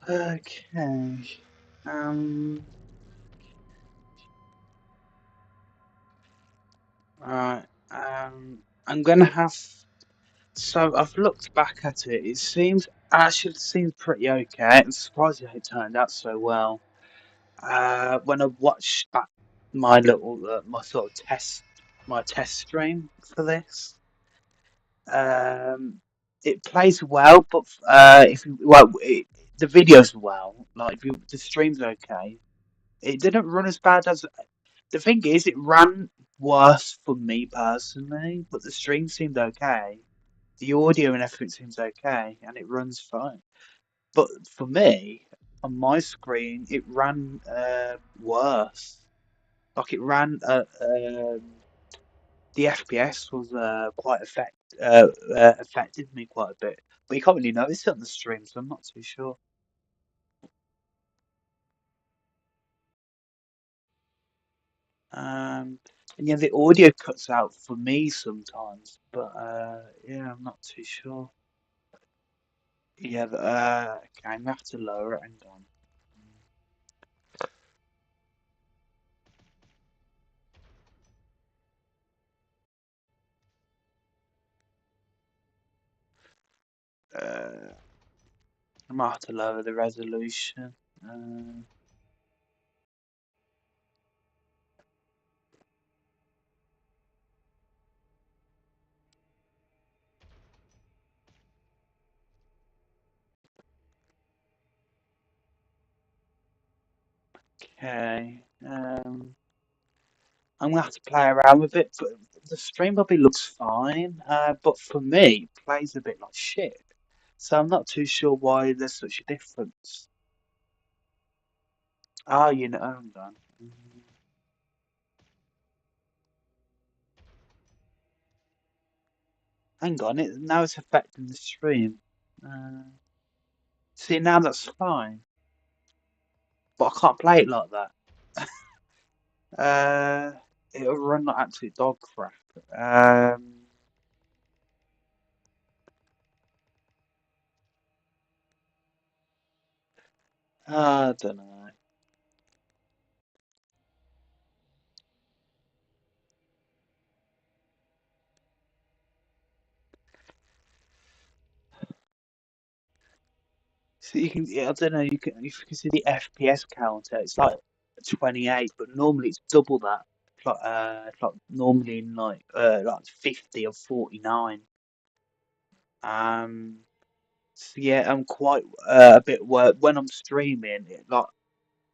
Okay. Um. Right. I'm gonna have. So I've looked back at it. It seems actually seems pretty okay. I'm surprised it turned out so well. When I watched back my little my sort of test stream for this, um, it plays well, but if you, well, the video's well. Like if you, the stream's okay. It didn't run as bad as the thing is. It ran worse for me personally, but the stream seemed okay. The audio and everything seems okay, and it runs fine. But for me, on my screen, it ran worse. Like it ran. The FPS was affected me quite a bit. But you can't really notice it on the stream, so I'm not too sure. Um, and yeah, the audio cuts out for me sometimes, but yeah, I'm not too sure. Yeah, okay, I'm gonna have to lower it. Hang on. Uh, I might have to lower the resolution. Uh, okay. I'm gonna have to play around with it, but the stream probably looks fine. But for me, it plays a bit like shit. So I'm not too sure why there's such a difference. Oh, hang on. Hang on, it now it's affecting the stream. Uh, See, now that's fine, but I can't play it like that. Uh, It'll run like absolute dog crap. I don't know. So you can, yeah, I don't know. You can, if you can see the FPS counter, it's like 28, but normally it's double that. It's like normally in like 50 or 49. Um, so yeah, I'm quite a bit work when I'm streaming. It like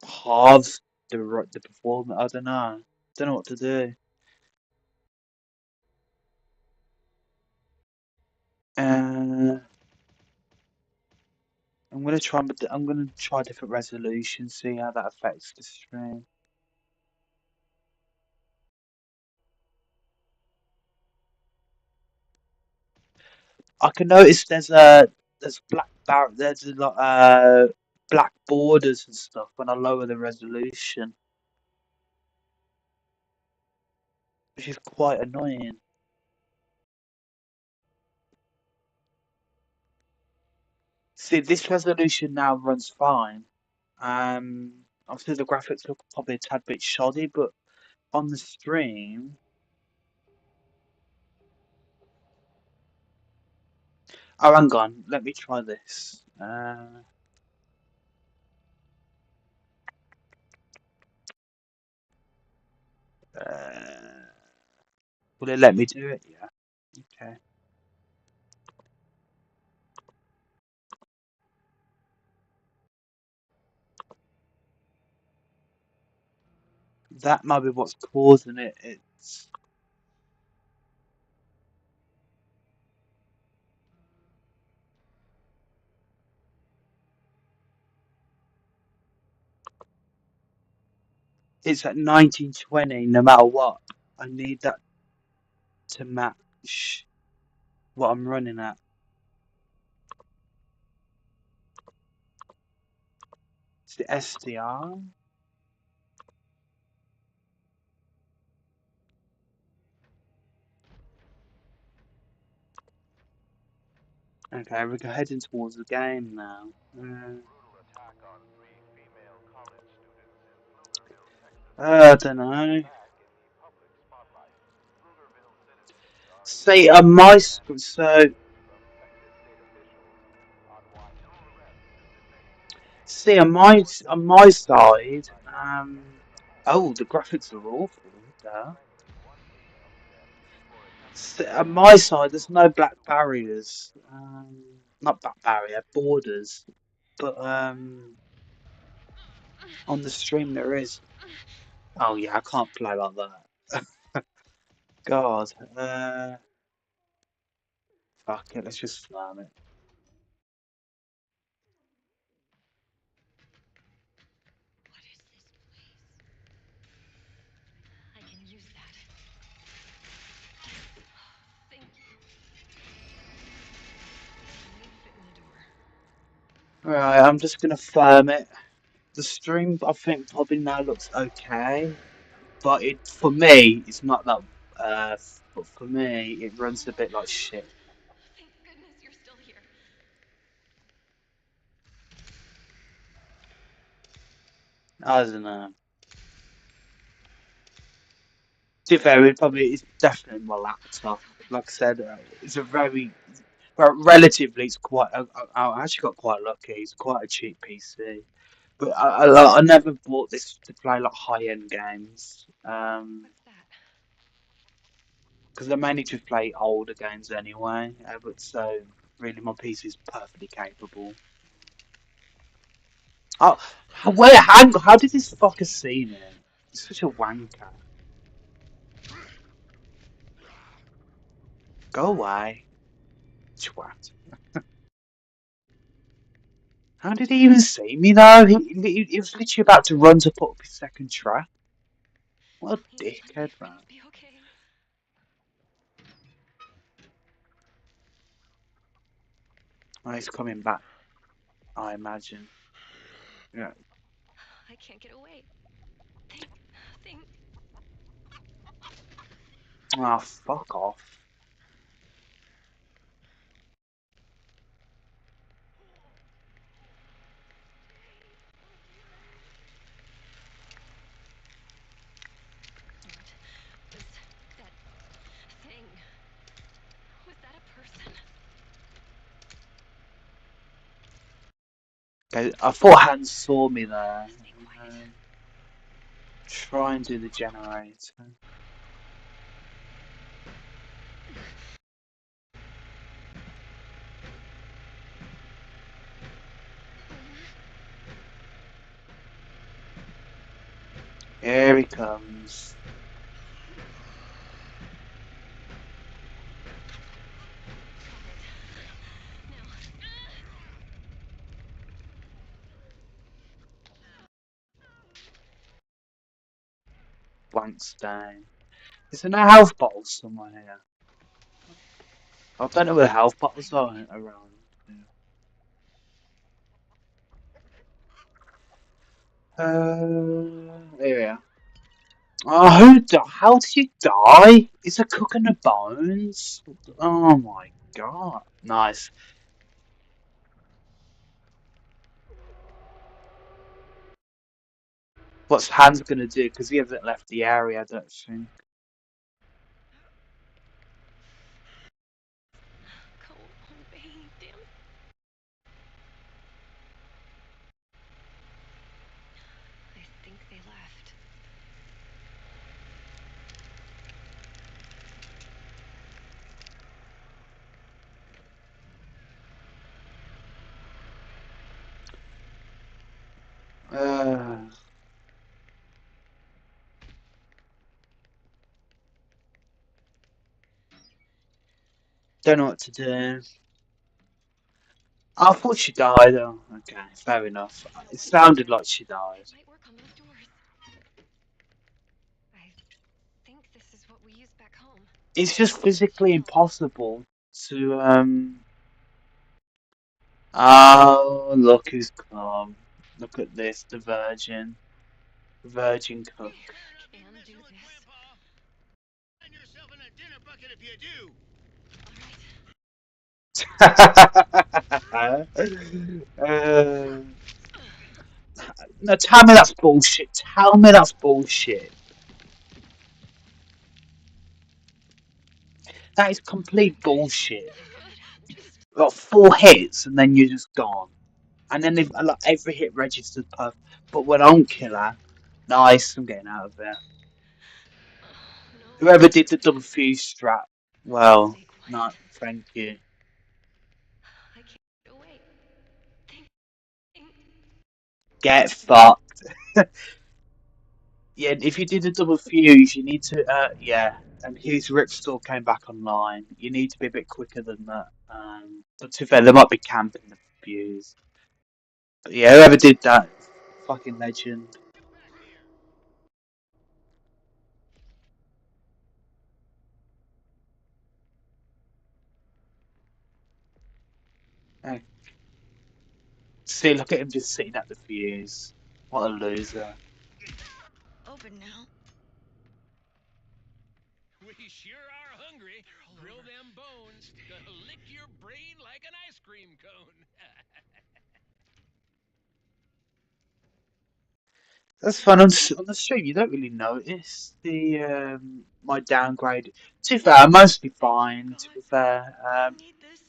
halves the performance. I don't know what to do. Uh, I'm gonna try different resolutions, see how that affects the stream. I can notice there's there's a lot black borders and stuff when I lower the resolution, which is quite annoying. See, this resolution now runs fine. Obviously the graphics look probably a tad bit shoddy, but on the stream, oh, hang on, let me try this. Uh, will it let me do it? Yeah. Okay. That might be what's causing it. It's at 1920 no matter what. I need that to match what I'm running at. It's the SDR. Okay, we're heading towards the game now. I don't know. See, so see on my side, oh, the graphics are awful. Duh. See, on my side, there's no black barriers. Not black barrier borders, but on the stream there is. Oh yeah, I can't play like that. God, fuck it, let's just slam it. What is this place? I can use that. Thank you. It won't fit in the door. Right, I'm just gonna firm it. The stream, I think, probably now looks okay, but it for me, it's not that. But for me, it runs a bit like shit. Thank goodness you're still here. I don't know. To be fair, it probably it's definitely my laptop. Like I said, it's a very, well, relatively, it's quite. I actually got quite lucky. It's quite a cheap PC, but I never bought this to play like high-end games. What's that? Because I mainly just play older games anyway. But so really, my PC is perfectly capable. Oh, wait, how did this fucker see me? He's such a wanker. Go away, twat. How did he even see me though? He was literally about to run to put up his second trap. What a Please tell me dickhead, everything's man. be okay. Oh, he's coming back, I imagine. Yeah. I can't get away. Think, think. Oh, fuck off. What was that thing? Was that a person? Okay, I thought Hans saw me there. Stay quiet. Try and do the generator. Here he comes. Got it. Now. Blankstein. Is there no health bottles somewhere here? I don't know where the health bottles are around. Here we are. Oh, how did you die? It's a cook in the bones. Oh my god. Nice. What's Hans gonna do? Because he hasn't left the area, I don't think. Go away, damn. I think they left. Uh, don't know what to do. I thought she died. Oh, okay, fair enough. It sounded like she died. Might work on those doors. I think this is what we use back home. It's just physically impossible to Oh, look who's come. Look at this, the Virgin. Virgin We cook. can do this. Find yourself in a dinner bucket if you do. All right. uh, No, tell me that's bullshit. Tell me that's bullshit. That is complete bullshit. Just Got 4 hits and then you're just gone. And then if like every hit registers perfect. But when I'm killer, nice. I'm getting out of there. no. Whoever did the double fuse strat, well, Stay no, quiet. thank you. I can't get away. Think. Get fucked. Yeah, if you did a double fuse, you need to, yeah. And his rip store came back online. You need to be a bit quicker than that. But to be fair, there might be camping the fuse. But yeah, whoever did that, fucking legend. Eh, see, look at him just sitting at the fuse. What a loser. Open now. We sure are hungry. They're all Grill over. them bones. Lick your brain like an ice cream cone. That's fun on the stream. You don't really notice the my downgrade. To be fair, I'm mostly fine. To God, be fair, I need this.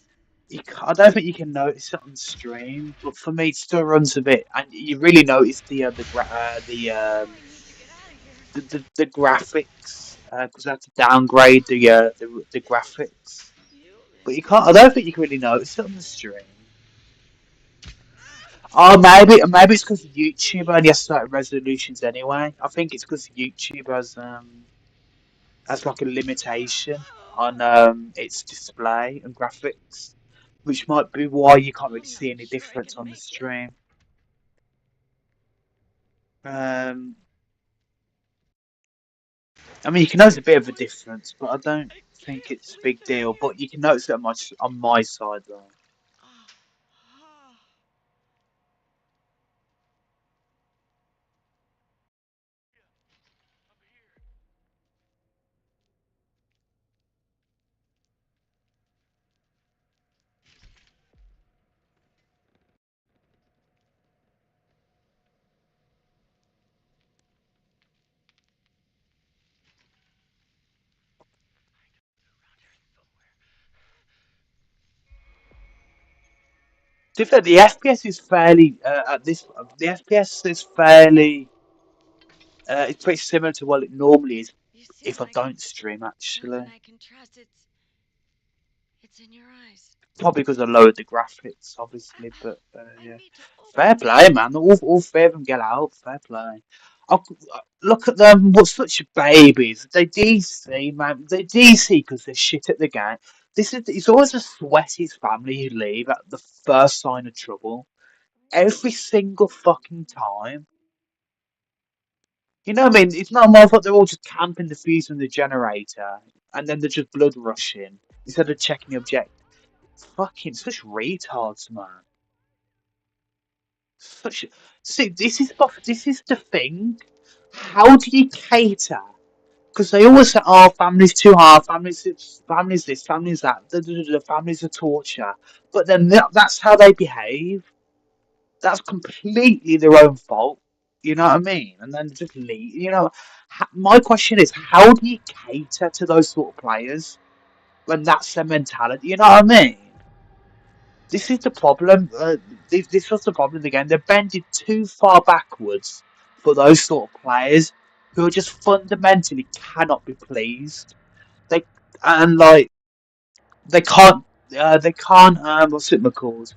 I don't think you can notice it on stream, but for me, it still runs a bit, and you really notice Oh, I need to get out of here. the graphics because I have to downgrade the graphics. You But you this can't. way. I don't think you can really notice it on the stream. Oh, maybe it's because YouTube only has certain resolutions anyway. I think it's because YouTube has like a limitation on its display and graphics, which might be why you can't really I'm not see any sure I difference can on the make it. stream. Um, I mean, you can notice a bit of a difference, but I don't I think can't it's a big lift a deal. hand. But you can notice it on my side though. Ah, ah. To be fair, the FPS is fairly at this. The FPS is fairly. It's pretty similar to what it normally is You seem if I like don't stream someone actually. I can trust. It's in your eyes. Probably because I lowered the graphics, obviously, but I yeah. need to open Fair play, man. All three of them get out. Fair play. I, look at them. What such babies. They DC, man. They DC because they're shit at the game. It's always the sweatiest family you leave at the first sign of trouble. Every single fucking time. You know what I mean? It's not my fault they're all just camping the fuse and the generator, and then they're just blood rushing instead of checking the object. Fucking such retards, man. Such see, this is the thing. How do you cater? Because they always say, "Oh, family's too hard. Family's this, family's that. The family's a torture." But then that's how they behave. That's completely their own fault. You know what I mean? And then just leave. You know, my question is, how do you cater to those sort of players when that's their mentality? You know what I mean? This is the problem. This was the problem again. They're bending too far backwards for those sort of players who are just fundamentally cannot be pleased. They and like they can't. They can't. What's it called?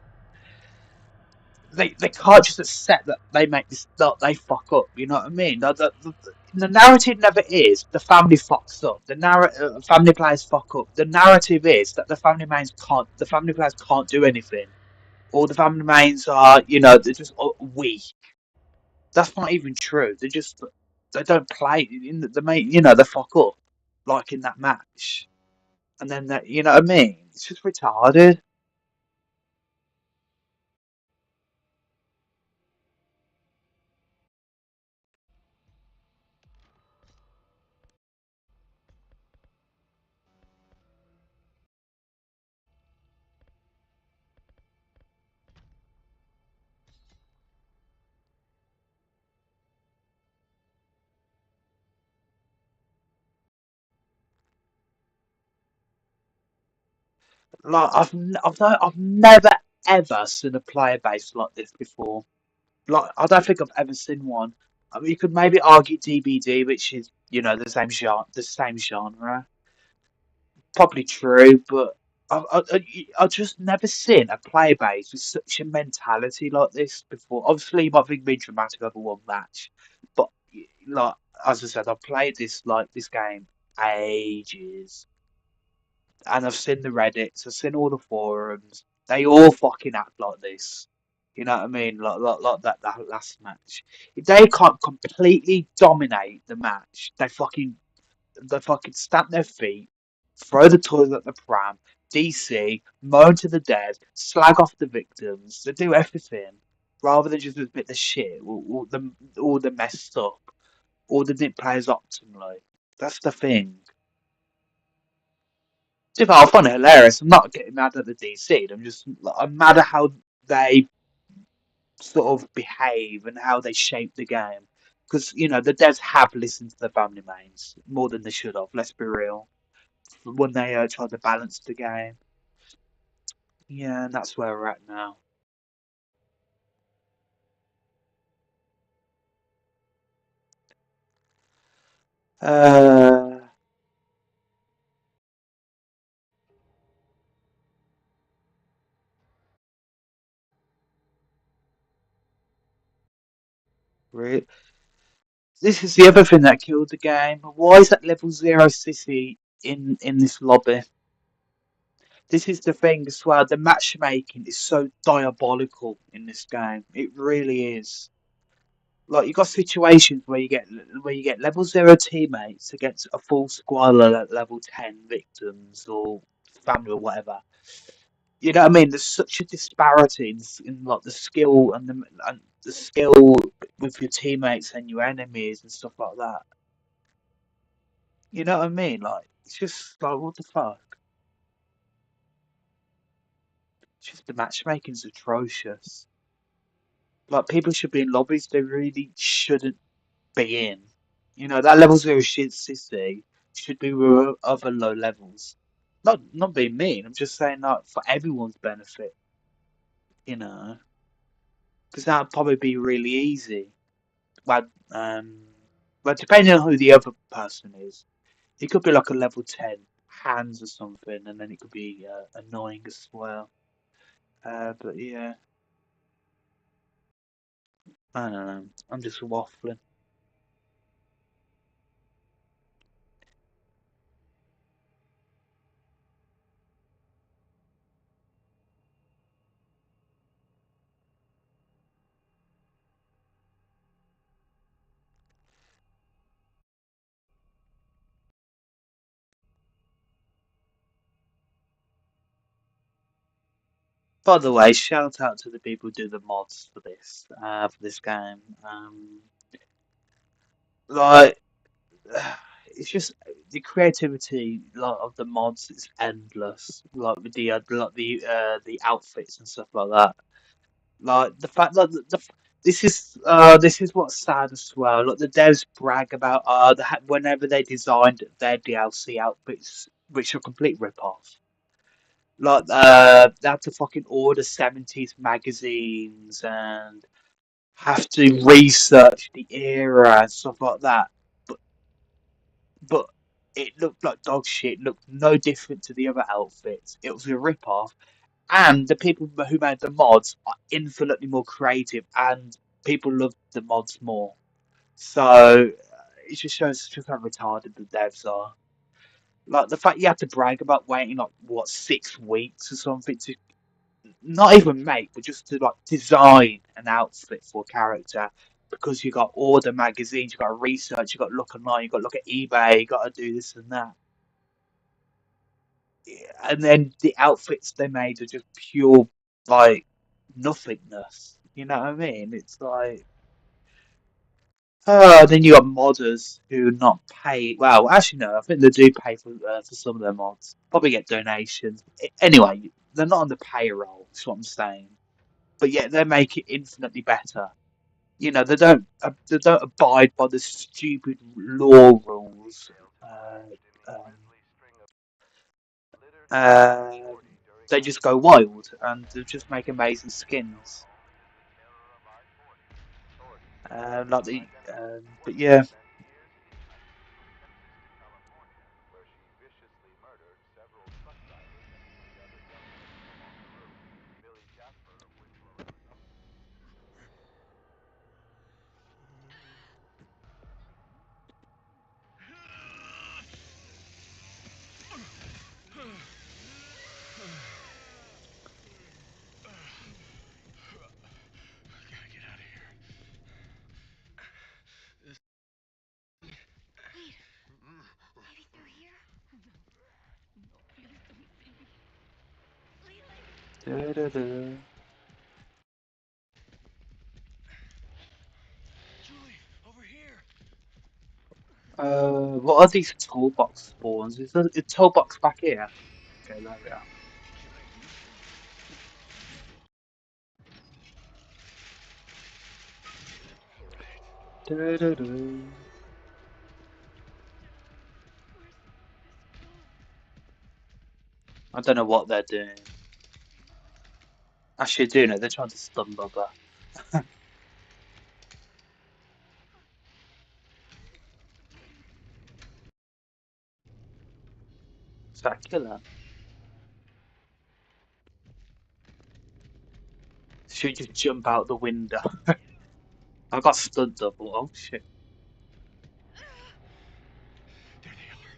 They can't just accept that they make this that they fuck up. You know what I mean? The narrative never is the family fucks up. Family players fuck up. The narrative is that the family players can't do anything. All the family mains are, they're just weak. That's not even true. They don't play in the main, they fuck up like in that match, and then that, you know what I mean? It's just retarded. Like I've never ever seen a player base like this before. Like I don't think I've ever seen one. I mean, you could maybe argue DBD, which is the same genre. Probably true, but I've just never seen a player base with such a mentality like this before. Obviously, you might think me dramatic over one match, but like as I said, I've played this game ages, and I've seen the Reddits, I've seen all the forums. They all fucking act like this. You know what I mean? Like that last match. If they can't completely dominate the match, they fucking stamp their feet, throw the toys at the pram, DC, moan to the dead, slag off the victims. They do everything rather than just admit the shit, or the messed up, or the didn't play as optimally. That's the thing. If I find it hilarious, I'm not getting mad at the DC. I'm mad at how they sort of behave and how they shape the game. Because the devs have listened to the family mains more than they should have. Let's be real. When they tried to balance the game. Yeah, and that's where we're at now. Uh, re- this is the other thing that killed the game. Why is that level zero sissy in this lobby? This is the thing as well. The matchmaking is so diabolical in this game. It really is. Like you got situations where you get level zero teammates against a full squad at level 10 victims or family or whatever. You know what I mean? There's such a disparity in like the skill with your teammates and your enemies and stuff like that. You know what I mean? Like it's just like what the fuck? It's just the matchmaking's atrocious. Like people should be in lobbies they really shouldn't be in. That level zero shit city should be with other low levels. Not being mean. I'm just saying like for everyone's benefit. You know, because that'd probably be really easy. But but depending on who the other person is, it could be like a level 10 hands or something, and then it could be annoying as well. But yeah, I don't know. I'm just waffling. By the way, shout out to the people who do the mods for this game. Like, it's just the creativity like of the mods is endless. Like with the outfits and stuff like that. Like the fact that this is what's sad as well. Like the devs brag about whenever they designed their DLC outfits, which are complete rip-off. Like they have to fucking order 70s magazines and have to research the era and stuff like that. But but it looked like dog shit. Looked no different to the other outfits. It was a rip-off, and the people who made the mods are infinitely more creative, and people love the mods more. So it just shows just how retarded the devs are. Like the fact you have to brag about waiting like what 6 weeks or something to not even make, but just to like design an outfit for a character because you got all the magazines, you got to research, you got to look online, you got to look at eBay, you got to do this and that. And then the outfits they made are just pure like nothingness. You know what I mean? It's like then you got modders who not pay. Well, actually no, I think they do pay for some of their mods. Probably get donations. Anyway, they're not on the payroll. That's what I'm saying. But yet they make it infinitely better. They don't abide by the stupid law rules. Uh, um, they just go wild and they just make amazing skins. Like the, but yeah. Gotta get out of here. Wait. Maybe through here? No, please don't see me. Please, Julie, over here. What are these toolbox spawns? Is the toolbox back here? Okay, there we are. where's this I don't know what they're doing. Actually, doing it. They're trying to stun Bubba. Is that a killer? Should just jump out the window. I got stun double. Oh shit. There they are.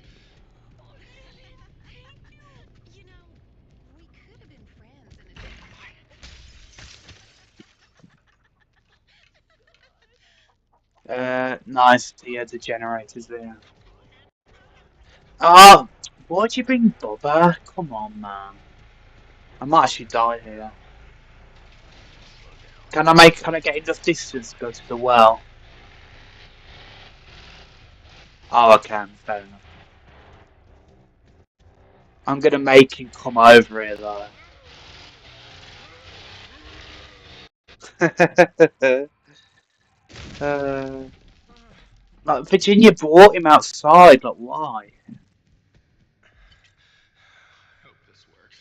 Oh, Lily, thank you. You know, we could have been friends in a Nice. The generators there. Oh, why'd you bring Bubba? Come on, man. I might actually die here. Can I get enough distance to go to the well? Oh, I can. Fair enough. I'm gonna make him come over here though. uh, like Virginia brought him outside. Like why? Hope this works.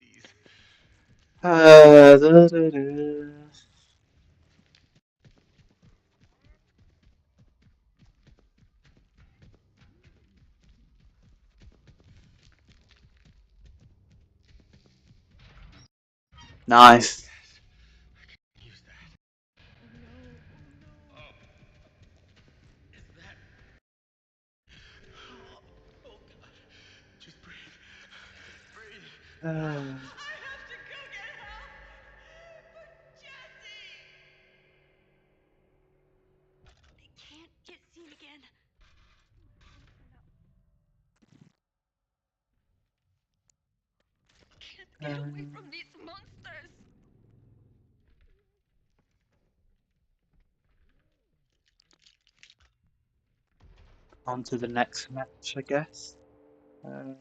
Please. Da, da, da. Nice. Yes. I can use that. Oh no, oh no. Oh. Is that? Oh God. Just breathe. Breathe. Uh, I have to go get help for Jesse. I can't get seen again. Can't get away from these monsters. on to the next match, I guess. Uh,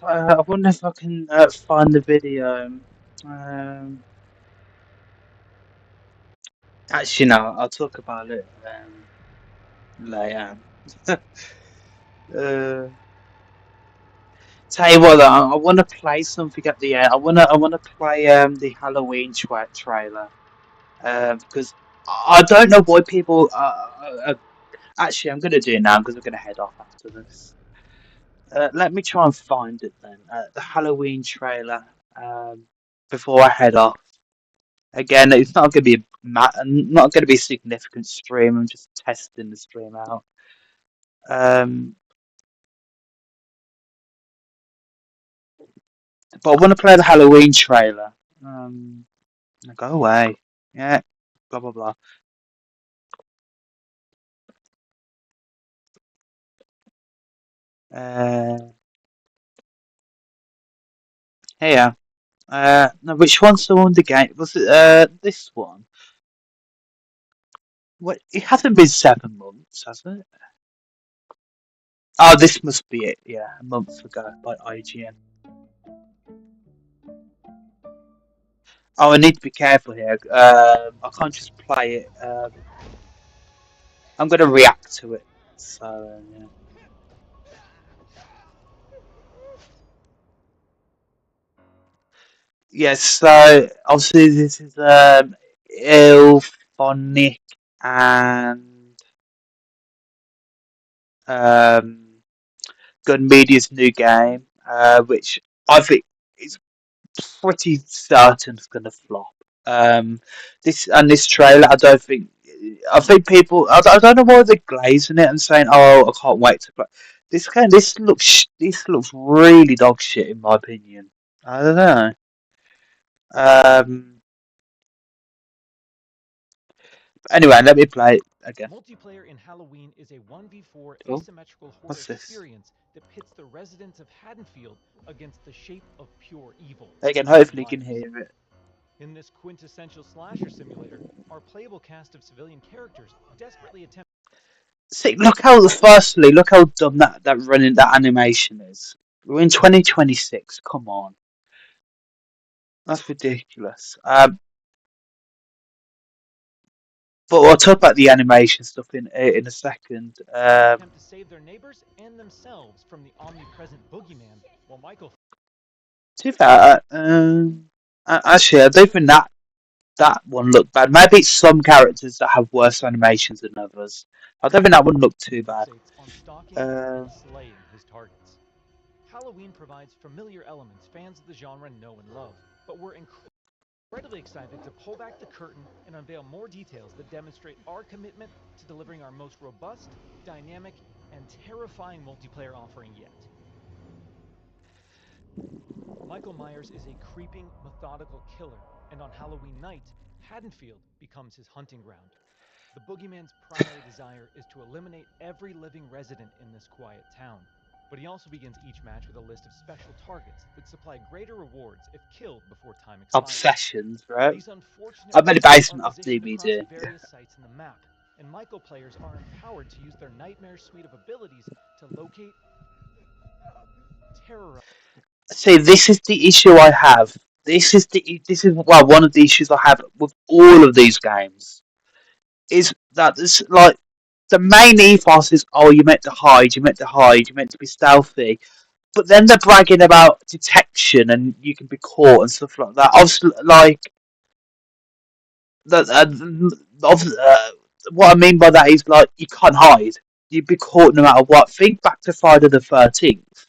I wonder if I can find the video. Um, Actually, no, I'll talk about it later. uh, Tell you what, though, I want to play something at the end. I wanna play the Halloween trailer because I don't know why people. Actually, I'm gonna do it now because I'm gonna head off after this. Let me try and find it then. The Halloween trailer. Um, before I head off. Again, it's not going to be not going to be a significant stream. I'm just testing the stream out. Um, but I want to play the Halloween trailer. Go away. Yeah. Blah blah blah. Uh, here. No, which one's the one the game? Was it this one? What? It hasn't been 7 months, has it? Oh, this must be it. Yeah, a month ago by IGN. Oh, I need to be careful here. I can't just play it. I'm gonna react to it. So yeah. Yes. So obviously this is Ilphonic and um Gun Media's new game, which I think is pretty certain it's gonna flop. Um, this trailer, I don't think. I think people. I don't know why they're glazing it and saying, "Oh, I can't wait to play." This looks really dog shit in my opinion. I don't know. Um, anyway, let me play it again. Multiplayer in Halloween is a 1v4 Oh, asymmetrical horror what's this? experience that pits the residents of Haddonfield against the shape of pure evil, Again, Michael hopefully you can Myers. hear it. In this quintessential slasher simulator, our playable cast of civilian characters desperately attempt. See, look how dumb that animation is. We're in 2026. Come on, that's ridiculous. But we'll talk about the animation stuff in a second. To save their neighbors and themselves from the omnipresent boogeyman, while Michael. To be fair, actually, I don't think that one looked bad. Maybe it's some characters that have worse animations than others. I don't think that one looked too bad. Fixates on stalking Uh, and slaying his targets. Halloween provides familiar elements fans of the genre know and love, but we're incredibly excited to pull back the curtain and unveil more details that demonstrate our commitment to delivering our most robust, dynamic, and terrifying multiplayer offering yet. Michael Myers is a creeping, methodical killer, and on Halloween night, Haddonfield becomes his hunting ground. The boogeyman's primary desire is to eliminate every living resident in this quiet town, but he also begins each match with a list of special targets that supply greater rewards if killed before time expires. Obsessions, right? These unfortunate I made a residents are basement off positioned across DVD. various sites in the map, and Michael players are empowered to use their nightmare suite of abilities to locate, terrorize. See, this is the issue I have. This is well one of the issues I have with all of these games is that this like the main ethos is oh you're meant to hide, you're meant to be stealthy, but then they're bragging about detection and you can be caught and stuff like that. Obviously, like that. What I mean by that is like you can't hide. You'd be caught no matter what. Think back to Friday the 13th.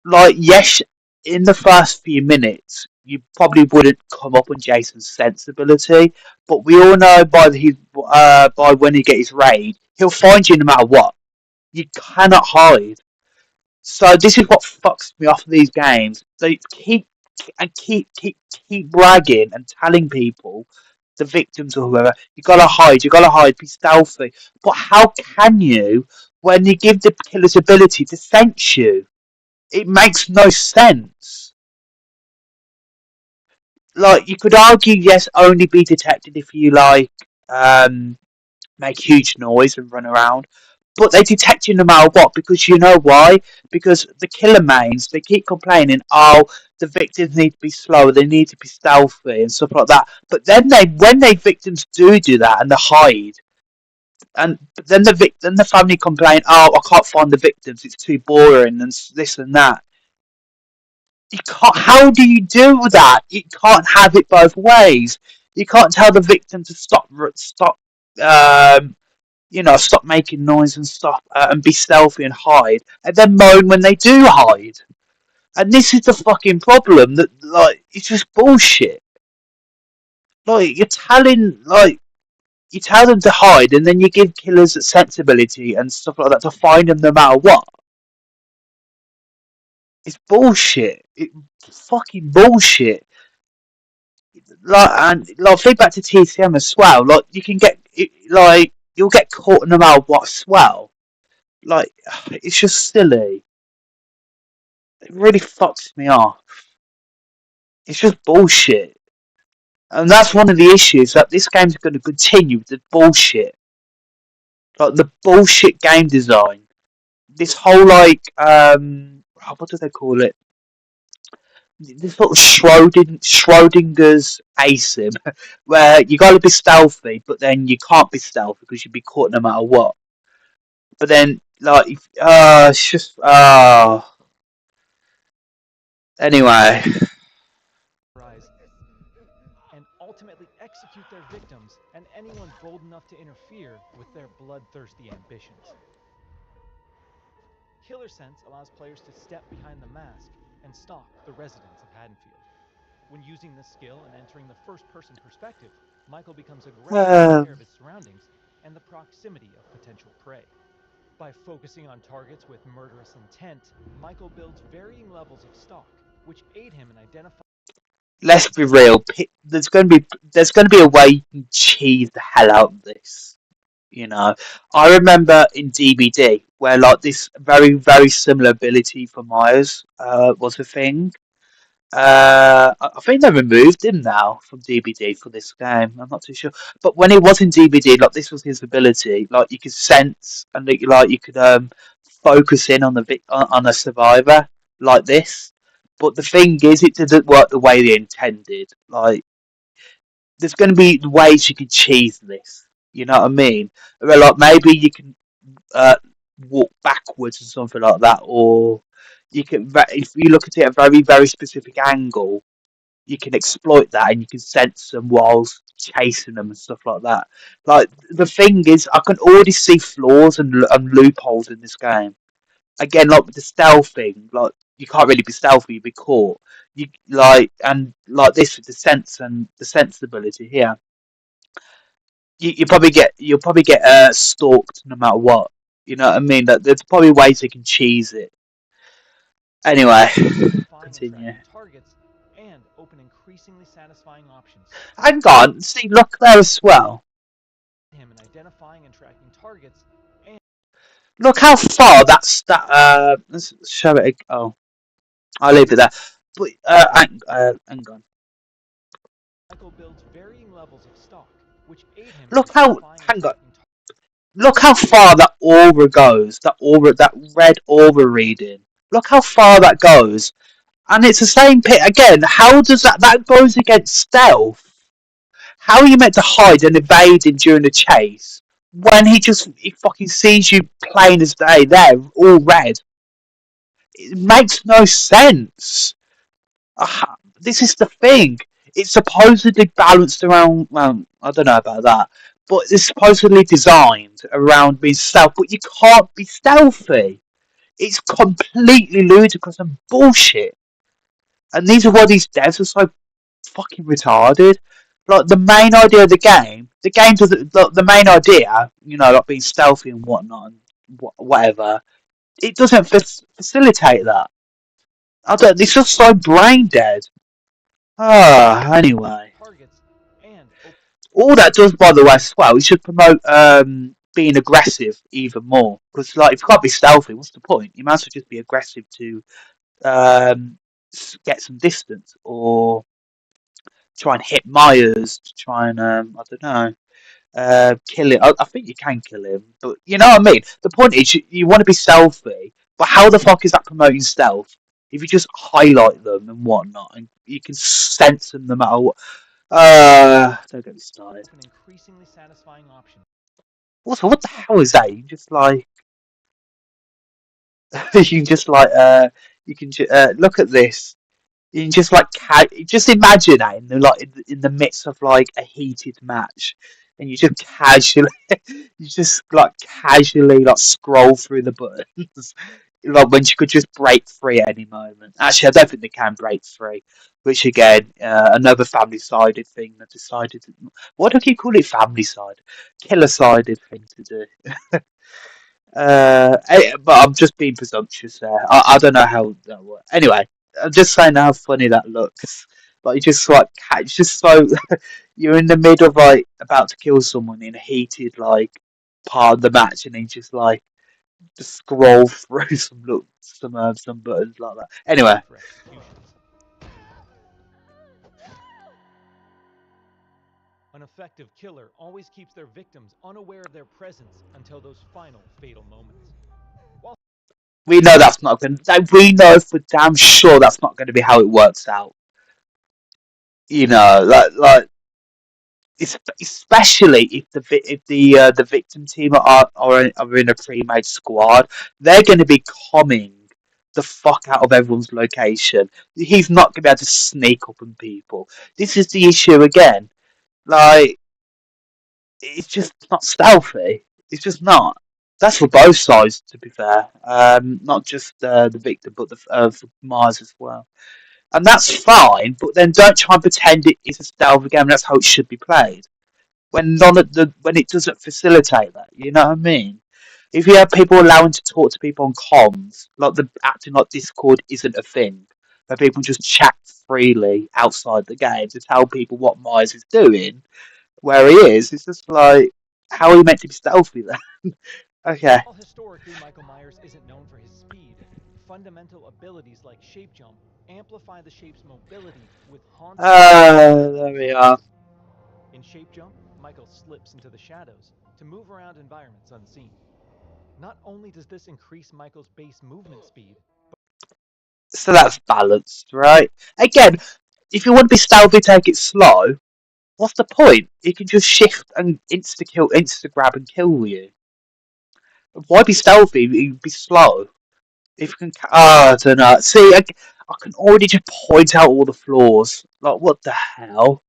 Like yes, in the first few minutes, you probably wouldn't come up on Jason's sensibility, but we all know by when he gets his raid, he'll find you no matter what. You cannot hide. So this is what fucks me off of these games. They keep bragging and telling people, the victims or whoever, you gotta hide, be stealthy. But how can you when you give the killer's ability to sense you? It makes no sense. Like you could argue, yes, only be detected if you um, make huge noise and run around. But they detect you no matter what because you know why? Because the killer mains they keep complaining, oh, the victims need to be slow, they need to be stealthy and stuff like that. But then when they victims do that and they hide, and then then the family complain, oh, I can't find the victims, it's too boring and this and that. You can't. How do you do that? You can't have it both ways. You can't tell the victim to stop. stop making noise and stop and be stealthy and hide, and then moan when they do hide. And this is the fucking problem. That like it's just bullshit. Like you tell them to hide, and then you give killers sensibility and stuff like that to find them no matter what. It's bullshit. It's fucking bullshit. Like think back to TCM as well. Like you can get you'll get caught no matter what as well. Like it's just silly. It really fucks me off. It's just bullshit. And that's one of the issues, that this game's going to continue with the bullshit. Like the bullshit game design. This whole what do they call it? This sort of Schrodinger's ASIM, where you got to be stealthy, but then you can't be stealthy because you'd be caught no matter what. But then, it's just, anyway. And ultimately execute their victims and anyone bold enough to interfere with their bloodthirsty ambitions. Killer Sense allows players to step behind the mask and stalk the residents of Haddonfield. When using this skill and entering the first-person perspective, Michael becomes aggressively aware of his surroundings and the proximity of potential prey. By focusing on targets with murderous intent, Michael builds varying levels of stalk, which aid him in identifying. Let's be real. There's going to be a way you can cheese the hell out of this. I remember in DBD where like this very very similar ability for Myers was a thing. I think they removed him now from DBD for this game. I'm not too sure, but when he was in DBD, like this was his ability. Like you could sense and you could focus in on on a survivor like this. But the thing is, it didn't work the way they intended. Like there's going to be ways you can cheese this. You know what I mean? Where, like maybe you can uh, walk backwards or something like that, or you can if you look at it at a very very specific angle, you can exploit that and you can sense them whilst chasing them and stuff like that. Like the thing is, I can already see flaws and loopholes in this game. Again, like with the stealth thing, like you can't really be stealthy; you'd be caught. You and like this with the sense and the sensibility here. You'll probably get stalked no matter what. You know what I mean? That there's probably ways they can cheese it. Anyway, continue. Targets and open increasingly satisfying options. Hang on, see, look there as well. Him in identifying and tracking targets. And look how far that. Let's show it. Oh, I'll leave it there. But hang on. Michael builds varying levels of stock, which aid him. Look how. Hang on. Look how far that aura goes. That red aura reading. Look how far that goes. And it's the same pit again. How does that goes against stealth? How are you meant to hide and evade him during the chase when he fucking sees you plain as day there, all red? It makes no sense. This is the thing. It's supposedly balanced around. Well, I don't know about that, but it's supposedly designed around being stealth. But you can't be stealthy. It's completely ludicrous and bullshit. And these are why these devs are so fucking retarded. Like the main idea of the game doesn't. The main idea, like being stealthy and whatnot and whatever, it doesn't facilitate that. It's just so brain dead. Anyway, all that does, by the way, as well, it should promote being aggressive even more. Because like, if you can't be stealthy, what's the point? You might as well just be aggressive to get some distance or try and hit Myers to try and I don't know kill him. I think you can kill him, but you know what I mean. The point is you want to be stealthy, but how the fuck is that promoting stealth? If you just highlight them and whatnot, and you can sense them no matter what. Don't get me started. An increasingly satisfying option. Also, what the hell is that? You can just like, you can look at this. You can just like just imagine that in the midst of like a heated match. and you just casually, you just like casually like scroll through the buttons, like when you could just break free at any moment. Actually, I don't think they can break free, which again, another family-sided thing that decided. Why do I keep calling it family-side? Killer-sided thing to do. But I'm just being presumptuous there. I don't know how that works. Anyway, I'm just saying how funny that looks. Like you just like it's just so you're in the middle of like about to kill someone in a heated like part of the match, and then just like just scroll through some buttons like that. Anyway, for executions. An effective killer always keeps their victims unaware of their presence until those final fatal moments. While we know that's not going. We know for damn sure that's not going to be how it works out. You know, like especially if the victim team are in a pre-made squad, they're going to be coming the fuck out of everyone's location. He's not going to be able to sneak up on people. This is the issue again. Like it's just not stealthy. It's just not. That's for both sides, to be fair. Not just the victim, but for Mars as well. And that's fine. But then don't try and pretend it is a stealth game. That's how it should be played when when it doesn't facilitate that. You know what I mean? If you have people allowing to talk to people on comms, like the acting like Discord isn't a thing, where people just chat freely outside the game to tell people what Myers is doing, where he is, it's just like, how are you meant to be stealthy then? Okay. historically Michael Myers isn't known for his speed, fundamental abilities like shape jump amplify the shape's mobility with haunting There we are. In shape jump, Michael slips into the shadows to move around environments unseen. Not only does this increase Michael's base movement speed, So that's balanced, right? Again, if you want to be stealthy, take it slow. What's the point? You can just shift and insta grab and kill you. Why be stealthy? You be slow. If you can, I don't know. See, I can already just point out all the flaws. Like, what the hell?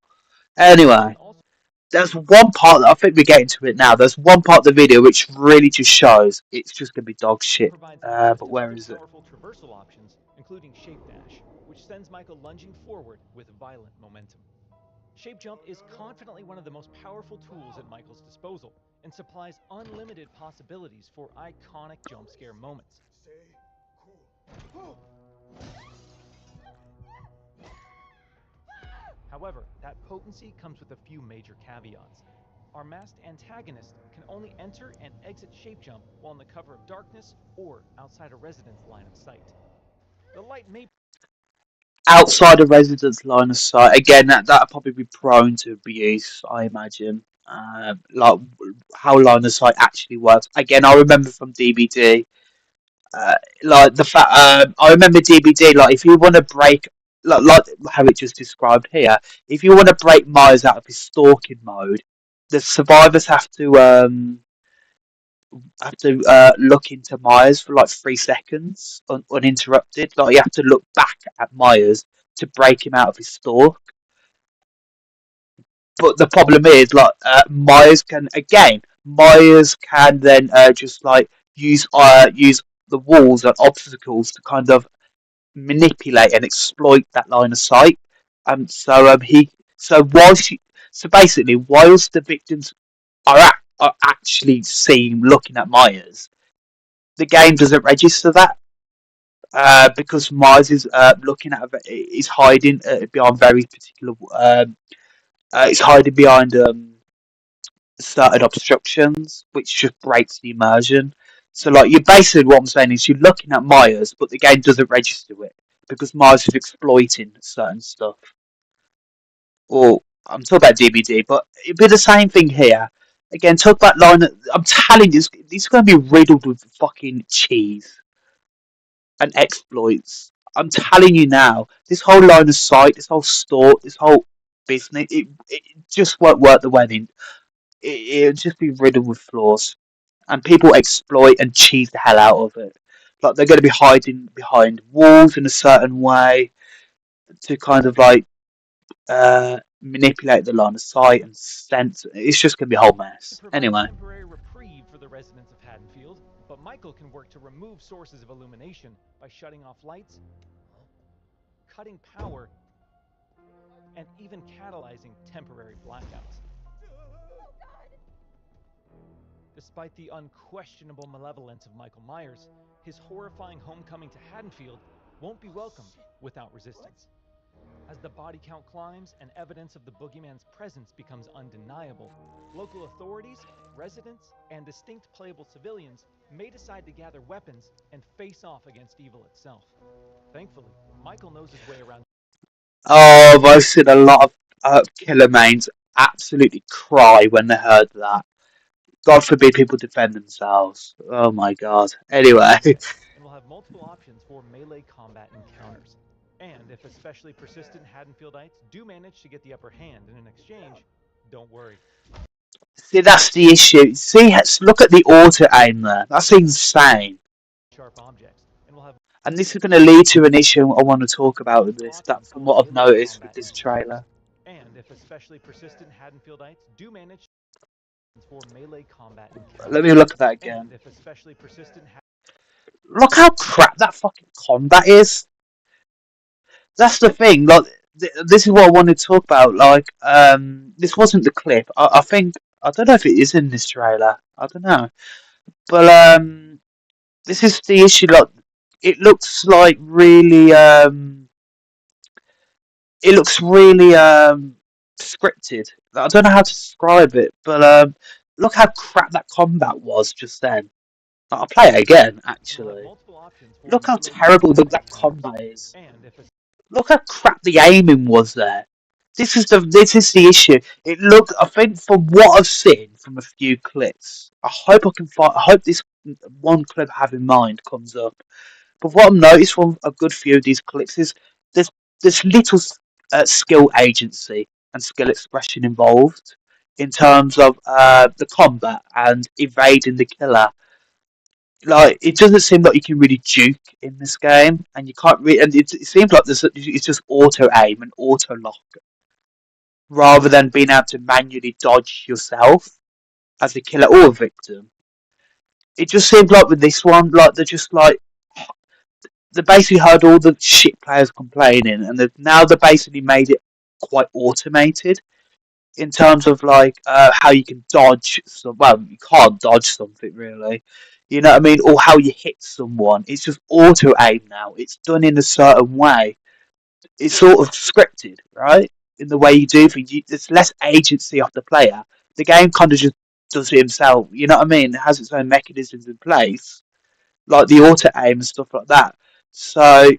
but Anyway, can also there's one part that I think we're getting to it now. There's one part of the video which really just shows it's just gonna be dog shit. provides access But to where other is it? powerful traversal options, including shape dash, which sends Michael lunging forward with violent momentum. Shape jump is confidently one of the most powerful tools at Michael's disposal and supplies unlimited possibilities for iconic jump scare moments. However, that potency comes with a few major caveats. Our masked antagonist can only enter and exit shape jump while in the cover of darkness or outside a resident's line of sight. The light may Outside of residence line of sight. Again, that'll probably be prone to abuse, I imagine. Like how line of sight actually works. Again, I remember from DBD. Like the fact, I remember DBD. Like if you want to break, like how it just described here, if you want to break Myers out of his stalking mode, the survivors have to look into Myers for like 3 seconds uninterrupted. Like you have to look back at Myers to break him out of his stalk. But the problem is, like Myers can then just like use the walls and obstacles to kind of manipulate and exploit that line of sight. He so whilst you, so basically whilst the victims are actually seen looking at Myers, the game doesn't register that because Myers is looking at is hiding behind very particular. It's hiding behind certain obstructions, which just breaks the immersion. So, like, you basically what I'm saying is you're looking at Myers, but the game doesn't register it because Myers is exploiting certain stuff. Or I'm talking about DBD, but it'd be the same thing here. Again, talk about line. I'm telling you, this is going to be riddled with fucking cheese and exploits. I'm telling you now, this whole line of sight, this whole store, this whole business, it just won't work the way it'll just be riddled with flaws. And people exploit and cheese the hell out of it. Like they're going to be hiding behind walls in a certain way to kind of like manipulate the line of sight and sense. It's just going to be a whole mess. Provide a Anyway, temporary reprieve for the residents of Haddonfield, but Michael can work to remove sources of illumination by shutting off lights, cutting power, and even catalyzing temporary blackouts. Despite the unquestionable malevolence of Michael Myers, his horrifying homecoming to Haddonfield won't be welcomed without resistance. As the body count climbs and evidence of the boogeyman's presence becomes undeniable, local authorities, residents, and distinct playable civilians may decide to gather weapons and face off against evil itself. Thankfully, Michael knows his way around. oh, I've seen a lot of killer mains absolutely cry when they heard that. God forbid people defend themselves. Oh my god. Anyway, And will have multiple options for melee combat encounters. And if especially persistent Haddonfieldites do manage to get the upper hand in an exchange, don't worry. see that's the issue. See, look at the auto aim there. That's insane. Sharp objects, and will have And this is going to lead to an issue I want to talk about with multiple this. That options from for what I've melee noticed with combat this encounters. trailer. And if especially persistent Haddonfieldites do manage for melee combat Let encounters. me look at that And again. if especially persistent Look how crap that fucking combat is. That's the thing. Like, this is what I wanted to talk about. Like, this wasn't the clip. I think I don't know if it is in this trailer. I don't know, but this is the issue. Like, it looks like really, it looks really scripted. I don't know how to describe it, but look how crap that combat was just then. I'll play it again. will have Actually, multiple options for look how melee terrible combat that encounters. combat is. And if Look how crap the aiming was there. This is the issue. It looked. I think from what I've seen from a few clips, I hope I can find. I hope this one clip I have in mind comes up. But what I've noticed from a good few of these clips is there's there's little skill agency and skill expression involved in terms of the combat and evading the killer. Like, it doesn't seem like you can really juke in this game, and you can't really. And it seems like it's just auto aim and auto lock rather than being able to manually dodge yourself as a killer or a victim. It just seems like with this one, like they're just like they basically heard all the shit players complaining, and they've basically made it quite automated in terms of like how you can dodge. Well, you can't dodge something really. You know what I mean? Or how you hit someone. It's just auto aim now. It's done in a certain way. It's sort of scripted, right? In the way you do things. There's less agency of the player. The game kind of just does it himself. You know what I mean? It has its own mechanisms in place, like the auto aim and stuff like that. So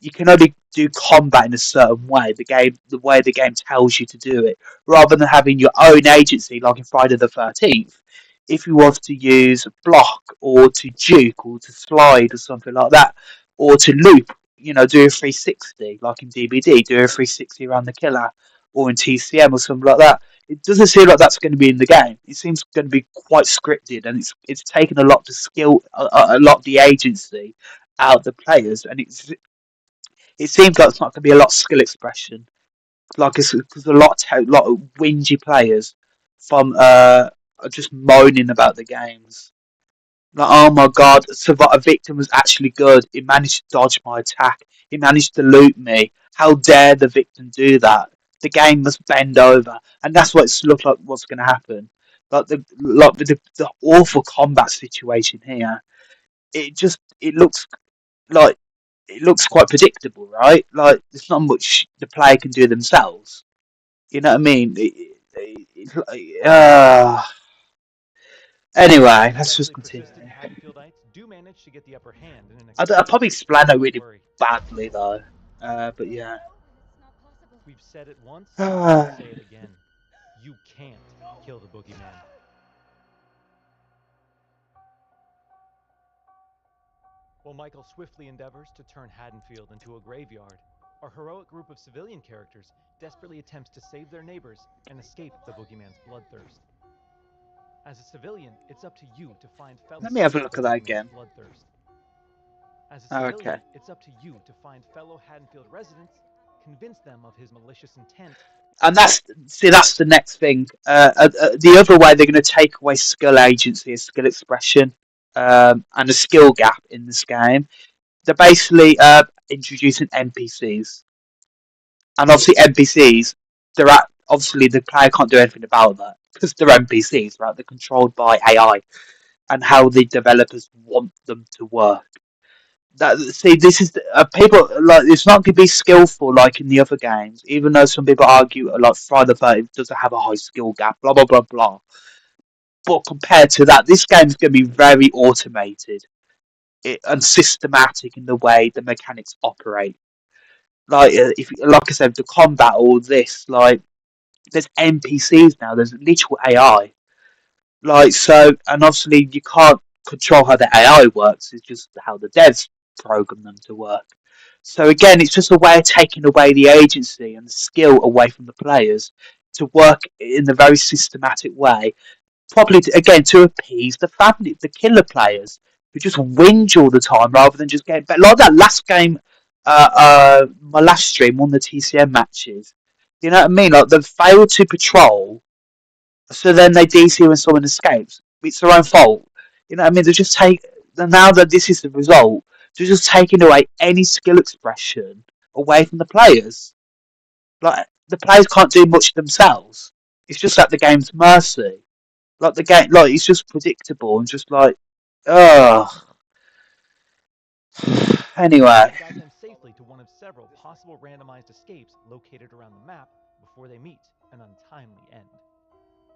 you can only do combat in a certain way. The way the game tells you to do it, rather than having your own agency, like in Friday the 13th. If you was to use block or to juke or to slide or something like that, or to loop, do a 360 like in DBD, do a 360 around the killer, or in TCM or something like that. It doesn't seem like that's going to be in the game. It seems going to be quite scripted, and it's taken a lot of the skill, a lot of the agency out of the players, and it seems like it's not going to be a lot of skill expression. Like it's because a lot of whingy players from are just moaning about the games. Like, oh my god, a victim was actually good. He managed to dodge my attack. He managed to loot me. How dare the victim do that? The game must bend over, and that's what it's looked like. What's going to happen? Like the awful combat situation here. It looks like it looks quite predictable, right? Like there's not much the player can do themselves. You know what I mean? It's like, if anyway, let's just especially continue. persistent Haddonfieldites do manage to get the upper hand in an I exchange, probably explained that don't really worry. badly though. But yeah. We've said it once, we'll say it again. You can't kill the boogeyman. While Michael swiftly endeavors to turn Haddonfield into a graveyard, our heroic group of civilian characters desperately attempts to save their neighbors and escape the boogeyman's bloodthirst. As a civilian, it's up to you to find fellow Let me have a escape look the at that boogeyman's again. bloodthirst. As a Okay. civilian, it's up to you to find fellow Haddonfield residents, convince them of his malicious intent, And that's the next thing. The other way they're going to take away skill agency and skill expression, and a skill gap in this game. They're basically introducing NPCs, and obviously NPCs. Obviously the player can't do anything about that because they're NPCs, right? They're controlled by AI and how the developers want them to work. This is people like it's not going to be skillful like in the other games, even though some people argue like Friday the 13th doesn't have a high skill gap, blah blah blah blah. But compared to that, this game is going to be very automated and systematic in the way the mechanics operate. Like if like I said, the combat, all this, like there's NPCs now, there's literal AI. Like so, and obviously you can't control how the AI works. It's just how the devs program them to work. So again, it's just a way of taking away the agency and the skill away from the players to work in a very systematic way. Probably again to appease the family, the killer players who just whinge all the time rather than just getting better. Like that last game, my last stream, one of the TCM matches. You know what I mean? Like they failed to patrol, so then they DC when someone escapes. It's their own fault. You know what I mean? They just take. Now that this is the result, they're just taking away any skill expression away from the players. Like the players can't do much themselves. It's just at the game's mercy. Like the game, like it's just predictable and just like, ugh. Chit Anyway, guides them safely to one of several possible randomized escapes located around the map before they meet an untimely end.